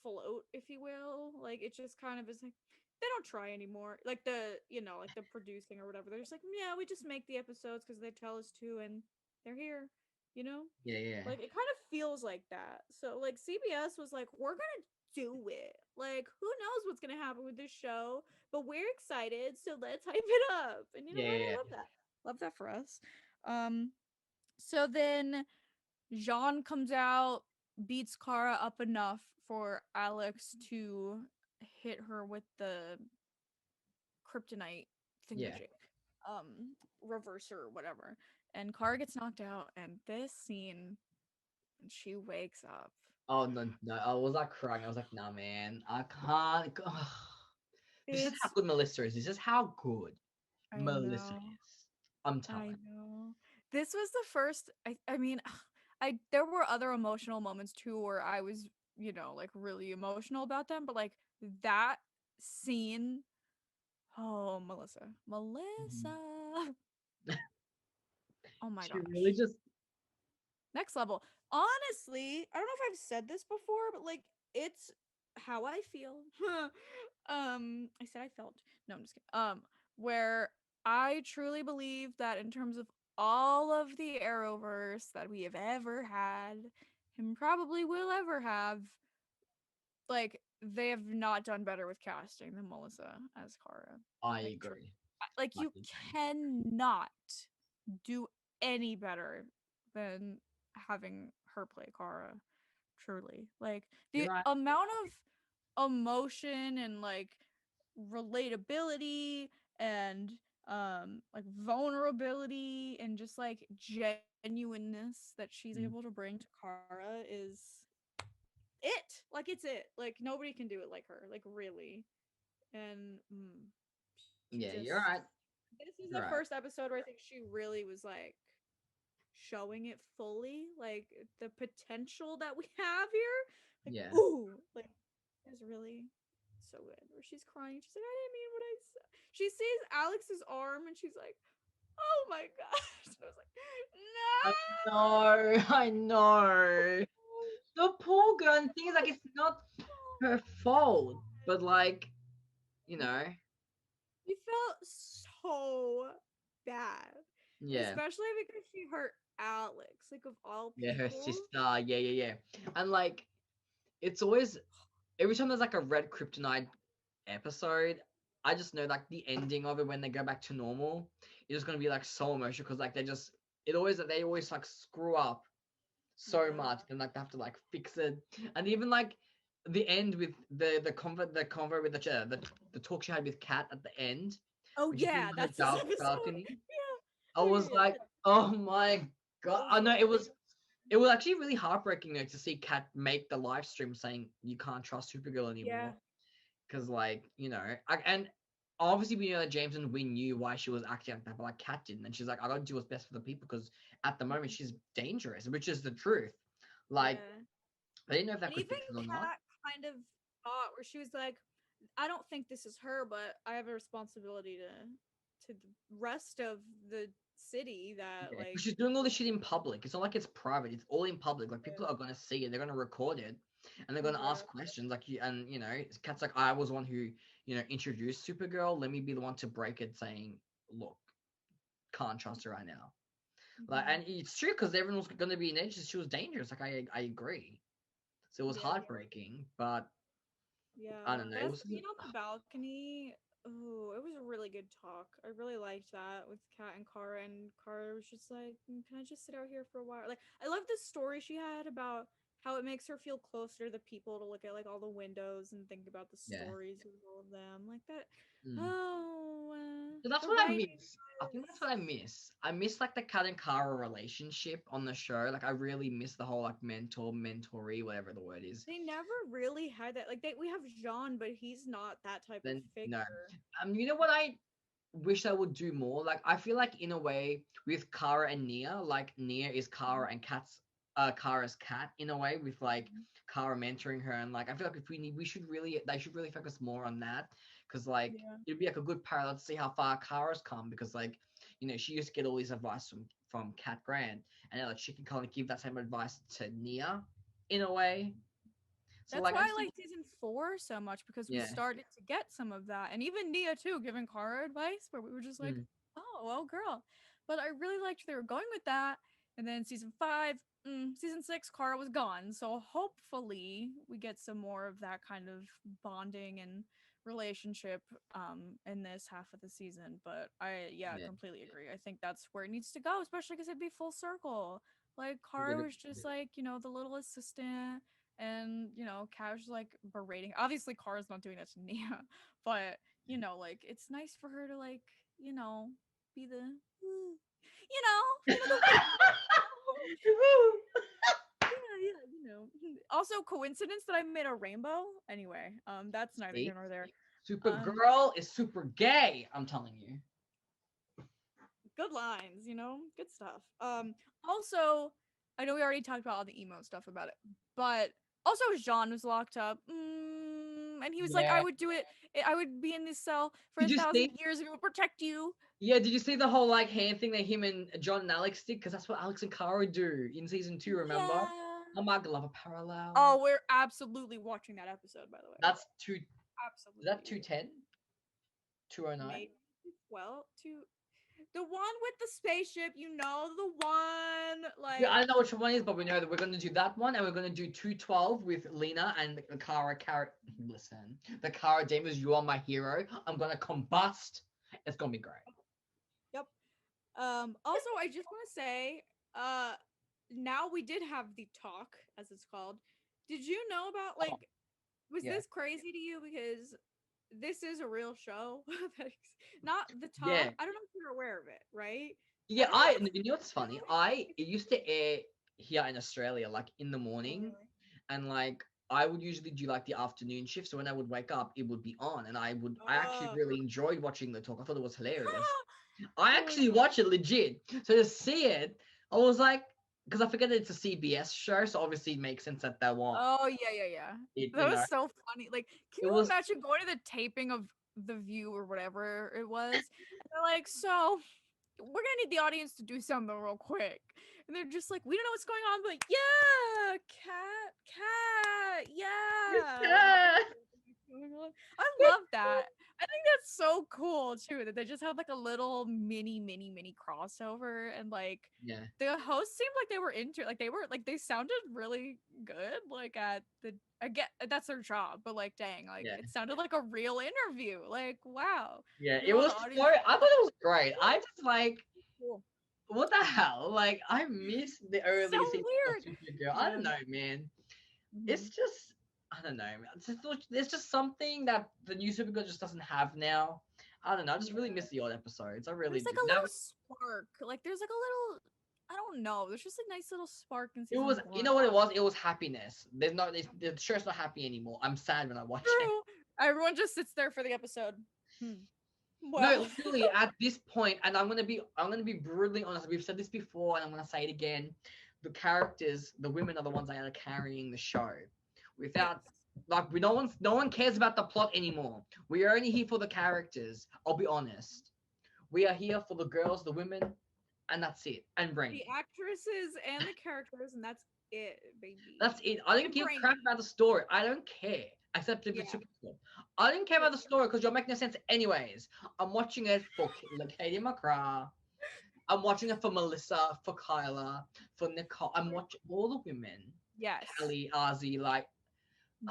float, if you will. Like it just kind of is like they don't try anymore. Like like the producing or whatever. They're just like, yeah, we just make the episodes because they tell us to, and they're here. You know, yeah, yeah, like it kind of feels like that. So like CBS was like, we're gonna do it. Like who knows what's gonna happen with this show, but we're excited, so let's hype it up. And you know yeah, what? yeah, I love that. Love that for us. Um, so then Jean comes out, beats Kara up enough for Alex to hit her with the kryptonite yeah. thingamajig, reverser or whatever. And Kara gets knocked out, and this scene when she wakes up. Oh no, no, I was like crying. I was like, nah, man, I can't. This is how It's good Melissa is. This is how good I Melissa know. is. I'm I telling. know. This was the first I mean, I there were other emotional moments too where I was, like really emotional about them, but like that scene, oh, Melissa. Mhm. Melissa. Oh my She really gosh. just, Next level. Honestly, I don't know if I've said this before, but like it's how I feel. I said I felt. No, I'm just kidding. Where I truly believe that in terms of all of the Arrowverse that we have ever had and probably will ever have, like they have not done better with casting than Melissa as Kara. I Like agree. like I you agree. cannot do any better than having her play Kara. Truly, like You're the right. amount of emotion and like relatability and like vulnerability and just like genuineness that she's Mm. able to bring to Kara is it. Like it's it. Like nobody can do it like her. Like really. And she Yeah, just you're right. this is You're the right. first episode where I think she really was like showing it fully, like the potential that we have here. Like, Yeah. ooh, like is really so good. Where she's crying, she's like, I didn't mean what I said. She sees Alex's arm and she's like, oh my gosh. I was like, I no. know. I know. The poor girl. And thing is, like, it's not her fault, but like, you know, We felt so bad, yeah, especially because she hurt Alex, like of all yeah, her people. sister. Yeah, yeah, yeah. And like, it's always every time there's like a red kryptonite episode, I just know like the ending of it when they go back to normal is just gonna be like so emotional because like they always like screw up so Yeah. much and like they have to like fix it and even like the end with the convo with the talk she had with Kat at the end Oh when she's sitting yeah, on her that's this episode. balcony. I Yeah. Oh was yeah, like, oh my god. yeah. I know So good. it was actually really heartbreaking though to see Kat make the live stream saying you can't trust Supergirl Yeah. anymore because like and obviously we know that James and we knew why she was acting like that, but like Kat didn't, and she's like, I gotta do what's best for the people because at the moment she's dangerous, which is the truth. Like Yeah. I didn't know if that And could even fix it or not. Kat kind of thought where she was like, I don't think this is her, but I have a responsibility to the rest of the city that Yeah, like because she's doing all this shit in public. It's not like it's private. It's all in public. Like people are gonna see it. They're gonna record it, and they're gonna yeah. ask questions. Like Kat's like, I was one who introduced Supergirl. Let me be the one to break it, saying, look, can't trust her right now. Like, Hmm. and it's true because everyone was gonna be in it. She was dangerous. Like I agree. So it was Yeah. heartbreaking, but Yeah, I don't know. It that was scene on the balcony. Oh, it was a really good talk. I really liked that with Kat and Kara, and Kara was just like, "Can I just sit out here for a while?" Like, I love the story she had about how it makes her feel closer to the people to look at like all the windows and think about the yeah. stories of all of them, like that. Mm. Oh, So that's the what I writing miss. I think that's was. what I miss. I miss like the Kat and Kara relationship on the show. Like I really miss the whole like mentoree, whatever the word is. They never really had that. Like, we have Jean, but he's not that type of Then no. figure. You know what I wish I would do more? Like I feel like in a way with Kara and Nia, like Nia is Kara and Kat's Kara's cat in a way with like Mhm. Kara mentoring her, and like I feel like if we should really they should really focus more on that because like Yeah. it'd be like a good parallel to see how far Kara's come because like she used to get all this advice from Kat Grant and now like she can kind of give that same advice to Nia in a way. So That's like why I I just like season 4 so much, because we yeah. started to get some of that. And even Nia too, giving Kara advice where we were just like, Mm, oh, well, girl. But I really liked they were going with that. And then season 5, season 6, Kara was gone. So hopefully we get some more of that kind of bonding and relationship in this half of the season. But yeah, yeah. completely agree. I think that's where it needs to go, especially because it'd be full circle. Like, Kara Really- was just like, the little assistant, and Kat was like berating. Obviously, Kara's not doing that to Nia, but like, it's nice for her to like, be the, the yeah, yeah, Also, coincidence that I made a rainbow. Anyway, that's neither See? here nor there. Um, Supergirl is super gay, I'm telling you. Good lines, good stuff. Also, I know we already talked about all the emo stuff about it, but also Jean was locked up, and he was like, "I Yeah. would do it. I would be in this cell for Did a you thousand see? years, and it would protect you." Yeah, did you see the whole like hand thing that him and John and Alex did? Because that's what Alex and Kara do in season 2, remember? Yeah. Oh my god, love a parallel. Oh, we're absolutely watching that episode, by the way. That's two is that Absolutely. 210? 209? Maybe. Well, to the one with the spaceship, the one Yeah, like. I don't know which one is, but we know that we're gonna do that one and we're gonna do 212 with Lena and the Kara listen. The Kara Demons, you are my hero. I'm gonna combust. It's gonna be great. Yep. Also, I just want to say, uh, now we did have the talk, as it's called. Did you know about, Oh, like, was yeah. this crazy to you? Because this is a real show. Not the talk. Yeah. I don't know if you're aware of it, right? I Yeah, don't know if it's you know what's funny? It it's used to air here in Australia like in the oh, morning, really? and like I would usually do like the afternoon shift. So when I would wake up, it would be on, and I actually Oh. really enjoyed watching the talk. I thought it was hilarious. I Oh my actually watched it legit. So to see it, I was like, because I forget that it's a CBS show, so obviously it makes sense that they want Oh, yeah, yeah, yeah. it. That was so funny. Like, can It you was imagine going to the taping of The View or whatever it was? And they're like, so we're gonna need the audience to do something real quick. And they're just like, we don't know what's going on, but yeah, cat, yeah. Like, yeah, what's going on? I love that. I think that's so cool too, that they just had like a little mini crossover, and like yeah, the hosts seemed like they were into it. Like they were like they sounded really good. Like at the I get that's their job, but like dang, like yeah. it sounded like a real interview. Like wow. Yeah, it All was the so. audience I was thought like, it was great. I just like cool. what the hell? Like I miss the So early seasons of weird. Supergirl. I Yeah. don't know, man. It's Mhm. just I don't know. Man. There's just something that the new Supergirl just doesn't have now. I don't know. I just really Yeah. miss the old episodes. I really There's like do. a Now little spark. Like there's like a little I don't know. There's just a nice little spark in it season was. You 1. know what it was? It was happiness. There's not. The show's not happy anymore. I'm sad when I watch it. True. Everyone just sits there for the episode. Hmm. No, Well. literally at this point, and I'm gonna be brutally honest. We've said this before, and I'm gonna say it again. The characters, the women, are the ones that are carrying the show. Yes. Without like, no one cares about the plot anymore. We are only here for the characters. I'll be honest. We are here for the girls, the women, and that's it. And The Brainy. actresses and the characters, and that's it, baby. That's it. I don't And give a Brainy. crap about the story. I don't care. Except if it's Yeah. super cool. I don't care Yeah. about the story because you're making no sense anyways. I'm watching it for Katie McGrath. I'm watching it for Melissa, for Kyla, for Nicole. I'm watching all the women. Yes. Kelly, Ozzy, like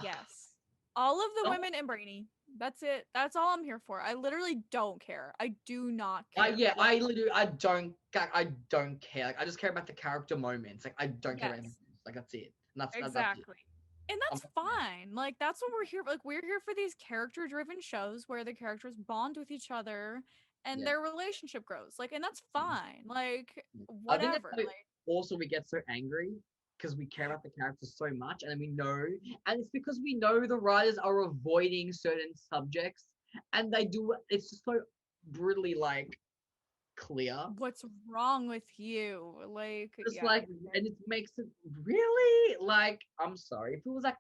Yes. All of the Oh, women and Brainy. That's it. That's all I'm here for. I literally don't care. I do not care. yeah, what- I don't care. Like, I just care about the character moments. Like, I don't care about anything Yes, else. Like, that's it. And that's it. exactly. And I'm that's fine. Like that's what we're here. Like we're here for these character-driven shows where the characters bond with each other and yeah. their relationship grows. Like, and that's Mm, fine. Like mm. I think that's whatever. why Like also we get so angry because we care about the characters so much, and then we know, and it's because we know the writers are avoiding certain subjects, and they do. It's just so brutally like clear. what's wrong with you? Like Just yeah. like, and it makes it really like. I'm sorry if it was like,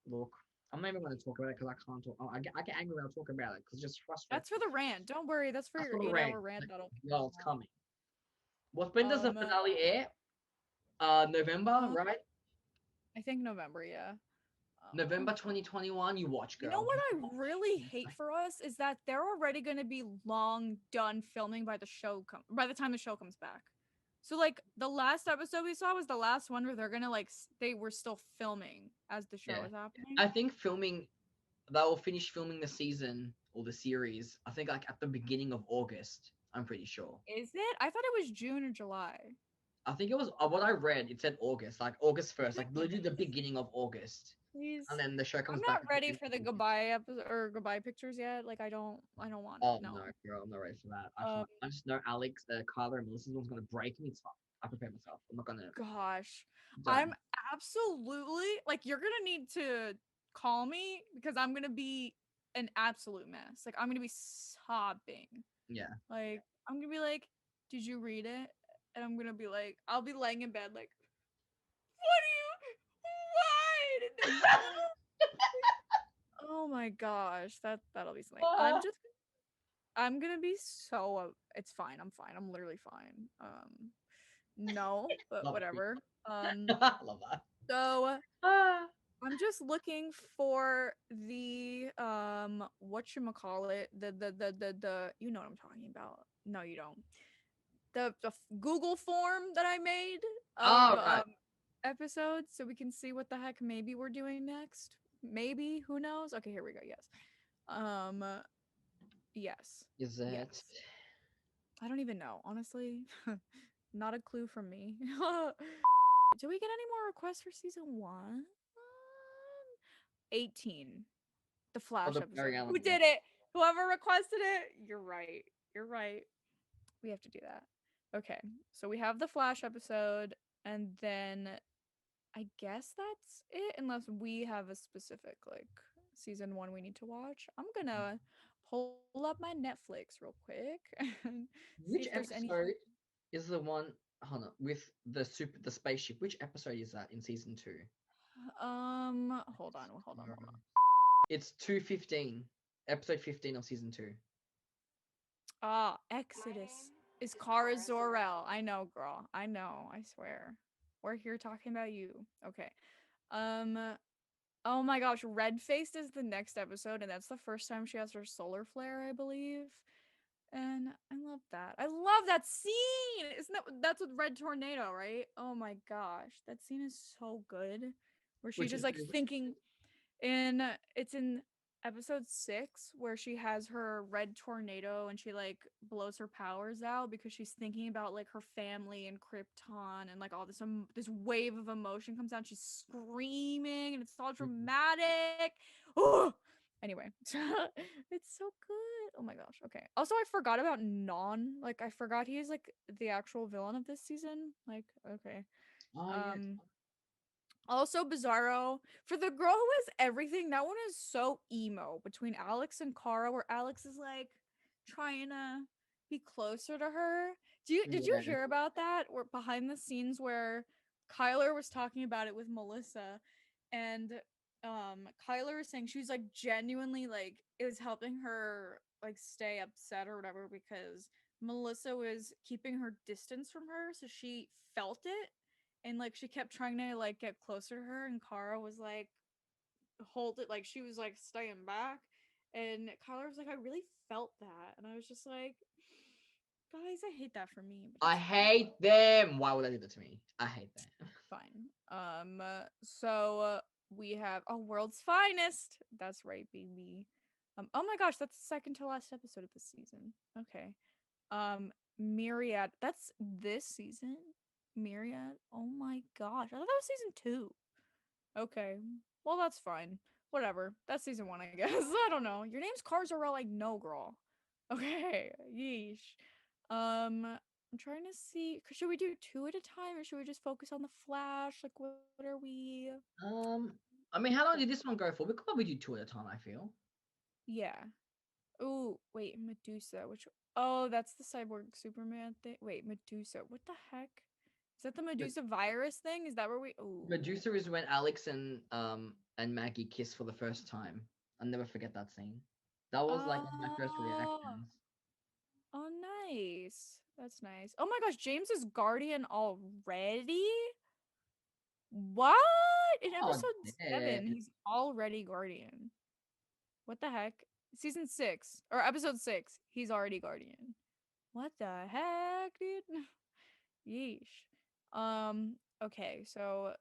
look, I'm not even going to talk about it because I can't talk. I get angry when I talk about it because it just frustrates That's for me. the rant. Don't worry. That's for That's your not a rant. 8-hour rant. Like, That'll no, it's coming. When does the um finale air? November, uh, right? I think November, yeah. November 2021. You watch, You know girl. what You I watch. really hate for us is that they're already going to be long done filming by the time the show comes back. So like the last episode we saw was the last one where they're going to they were still filming as the show Yeah, was happening. I think filming. They will finish filming the season or the series. I think like at the beginning of August. I'm pretty sure. Is it? I thought it was June or July. I think it was what I read. It said August, like August Is 1st, it like literally the beginning of August, and please? then the show I'm comes back not at the ready end for of the August. goodbye episode or goodbye pictures yet. Like I don't want it. Oh No. no, girl, I'm not ready for that. Um I just know Alex, Kyler, and Melissa's one's gonna break me. It's fine. I prepare myself. I'm not gonna. gosh. I'm Don't. absolutely like you're gonna need to call me because I'm gonna be an absolute mess. Like I'm gonna be sobbing. Yeah. Like I'm gonna be like, did you read it? And I'm gonna be like, I'll be laying in bed like, what do you why? Oh my gosh, that'll be something. I'm gonna be so it's fine. I'm fine. I'm literally fine. No, but Love it. whatever. Love that. So Ah. I'm just looking for the whatchamacallit, the you know what I'm talking about. No, you don't. Google form that I made of All right. episodes so we can see what the heck maybe we're doing next. Maybe, who knows? Okay, here we go. Yes. Um yes. Is it? Yes. I don't even know, honestly. Not a clue from me. Do we get any more requests for season 1? 18. The Oh, Flash the episode. Barry Who Allen one. did it? Whoever requested it? You're right. You're right. We have to do that. Okay. So we have the Flash episode, and then I guess that's it, unless we have a specific, like, season 1 we need to watch. I'm gonna pull up my Netflix real quick and see Which if there's any. episode is the one? Hold on, with the spaceship. Which episode is that in season 2? Hold on. It's 215, episode 15 of season 2. Ah, Exodus is Kara Zor-El. I know, girl. I know. I swear. We're here talking about you. Okay. Um. Oh my gosh, Red Faced is the next episode, and that's the first time she has her solar flare, I believe. And I love that. I love that scene. Isn't that's with Red Tornado, right? Oh my gosh, that scene is so good. Where she's Which just is like thinking in it's in episode 6 where she has her red tornado and she like blows her powers out because she's thinking about like her family and Krypton and like all this wave of emotion comes out. She's screaming and it's all dramatic. Oh, anyway, it's so good. Oh my gosh. Okay. Also, I forgot about Non. Like I forgot he is like the actual villain of this season. Like okay. oh yeah. Um Also, Bizarro. For the girl who has everything, that one is so emo between Alex and Kara, where Alex is like trying to be closer to her. Did you Yeah. hear about that? Or behind the scenes where Kyler was talking about it with Melissa, and Kyler was saying she was like genuinely like it was helping her like stay upset or whatever because Melissa was keeping her distance from her, so she felt it and like she kept trying to like get closer to her and Kara was like hold it like she was like staying back and Kyler was like I really felt that and I was just like guys I hate that for me but I it's hate them. Why would they do that to me? I hate them. fine. So we have World's Finest. That's right, baby. Oh my gosh, that's the second to last episode of this season. Okay. Myriad. That's this season. Myriad. Oh my gosh, I thought that was season 2. Okay. Well, that's fine. Whatever. That's season 1, I guess. I don't know. Your name's Cars are all like, no, girl. Okay. Yeesh. I'm trying to see. Should we do 2 at a time, or should we just focus on the Flash? Like, what are we? Um, I mean, how long did this one go for? We could probably do 2 at a time, I feel. Yeah. Oh, wait, Medusa. Which? Oh, that's the cyborg Superman thing. Wait, Medusa. What the heck? Is that the Medusa virus thing? Is that where we? Oh. Medusa is when Alex and Maggie kiss for the first time. I'll never forget that scene. That was like one of my first Oh. reactions. Oh, nice. That's nice. Oh my gosh, James is Guardian already? What? In Oh, episode 7, damn. he's already Guardian. What the heck? Season 6 or episode 6, he's already Guardian. What the heck, dude? Yeesh. Okay, so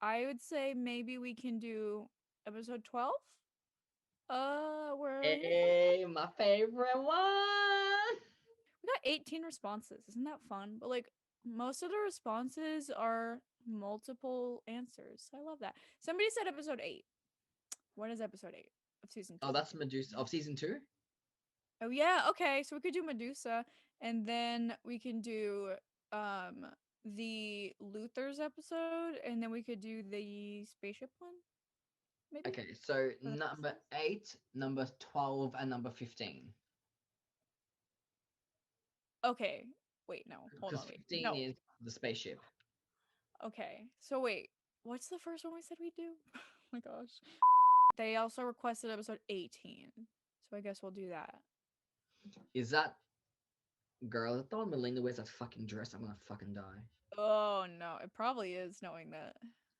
I would say maybe we can do episode 12. Where Hey, my favorite one. we got 18 responses. Isn't that fun? But like most of the responses are multiple answers. I love that. Somebody said episode 8. What is episode 8 of season 2? Oh, that's Medusa of season 2. Oh yeah, okay. So we could do Medusa, and then we can do the Luther's episode, and then we could do the spaceship one. Maybe. Okay, so For the number Christmas? 8, number 12, and number 15. Okay. Wait, no. Hold Because on, wait. 15 No. is the spaceship. Okay. So wait, what's the first one we said we'd do? Oh my gosh. They also requested episode 18. So I guess we'll do that. Is that girl? I thought Melina wears that fucking dress. I'm gonna fucking die. Oh no, it probably is knowing that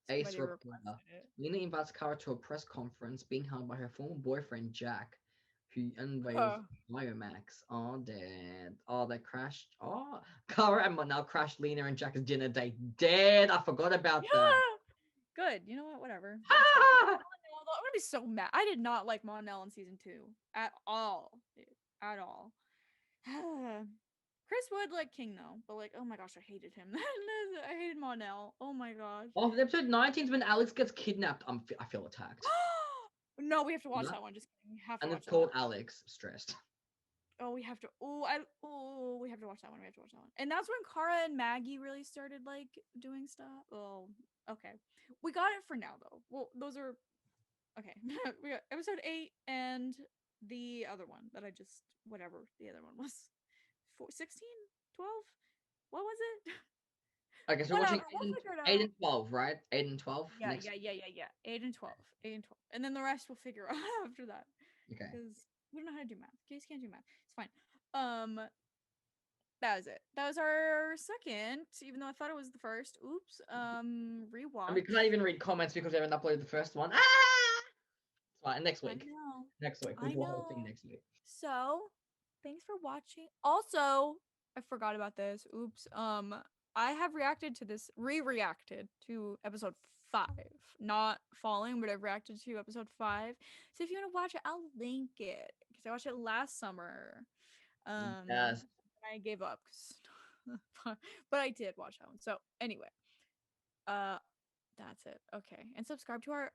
Ace somebody reporter. requested it. Lena invites Kara to a press conference being held by her former boyfriend Jack, who unveils Huh. Biomax. Oh, dead. Oh, they crashed. Oh, Kara and Monel crashed Lena and Jack's dinner date. Dead. I forgot about that. Good. You know what? Whatever. Ah! I'm gonna be so mad. I did not like Monel in season 2 at all, dude. At all. Chris Wood like King though, but like, oh my gosh, I hated him. I hated Monel. Oh my gosh. Oh, episode 19 is when Alex gets kidnapped. I feel attacked. No, we have to watch Yeah. that one. Just kidding. We have to And watch it's that called one. Alex. Stressed. Oh, we have to. We have to watch that one. We have to watch that one. And that's when Kara and Maggie really started like doing stuff. Oh, okay. We got it for now though. Well, those are okay. We got episode 8 and the other one that I just whatever the other one was. 16, 12. What was it? Okay, so we're watching Whatever, we'll figure it 8 out. and 12, right? 8 and 12. Yeah, next. yeah. 8 and 12. 8 and 12. And then the rest we'll figure out after that. Okay. Because we don't know how to do math. Gays can't do math. It's fine. That was it. That was our second, even though I thought it was the first. Oops. Rewatch. And we can't even read comments because we haven't uploaded the first one. Ah! It's fine. Next week. I know. Next week. We'll do a whole thing next week. So, thanks for watching. Also, I forgot about this. Oops. I have reacted to this, reacted to episode 5. Not Falling, but I've reacted to episode 5. So if you want to watch it, I'll link it. Because I watched it last summer. Yes. I gave up. But I did watch that one. So anyway. That's it. Okay. And subscribe to our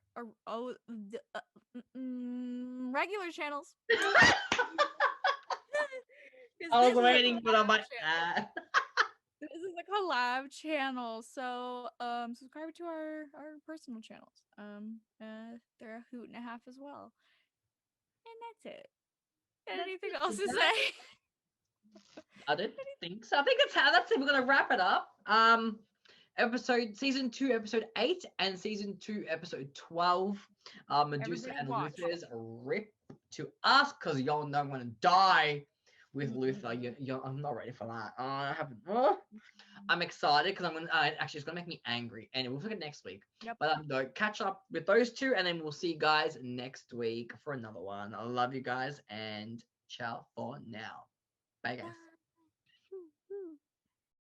regular channels. I was waiting for the This is a collab channel, so subscribe to our personal channels. They're a hoot and a half as well, and that's it. Anything else to say? I don't think so. I think that's it. We're gonna wrap it up. Season 2, episode 8, and season 2, episode 12. Medusa Everybody and watch. Luther's rip to us because y'all know I'm gonna die with Luther. I'm not ready for that. I haven't. I'm excited because I'm gonna actually it's gonna make me angry, and we'll look at next week. Yep. But no, catch up with those two, and then we'll see you guys next week for another one. I love you guys, and ciao for now. Bye guys. Bye.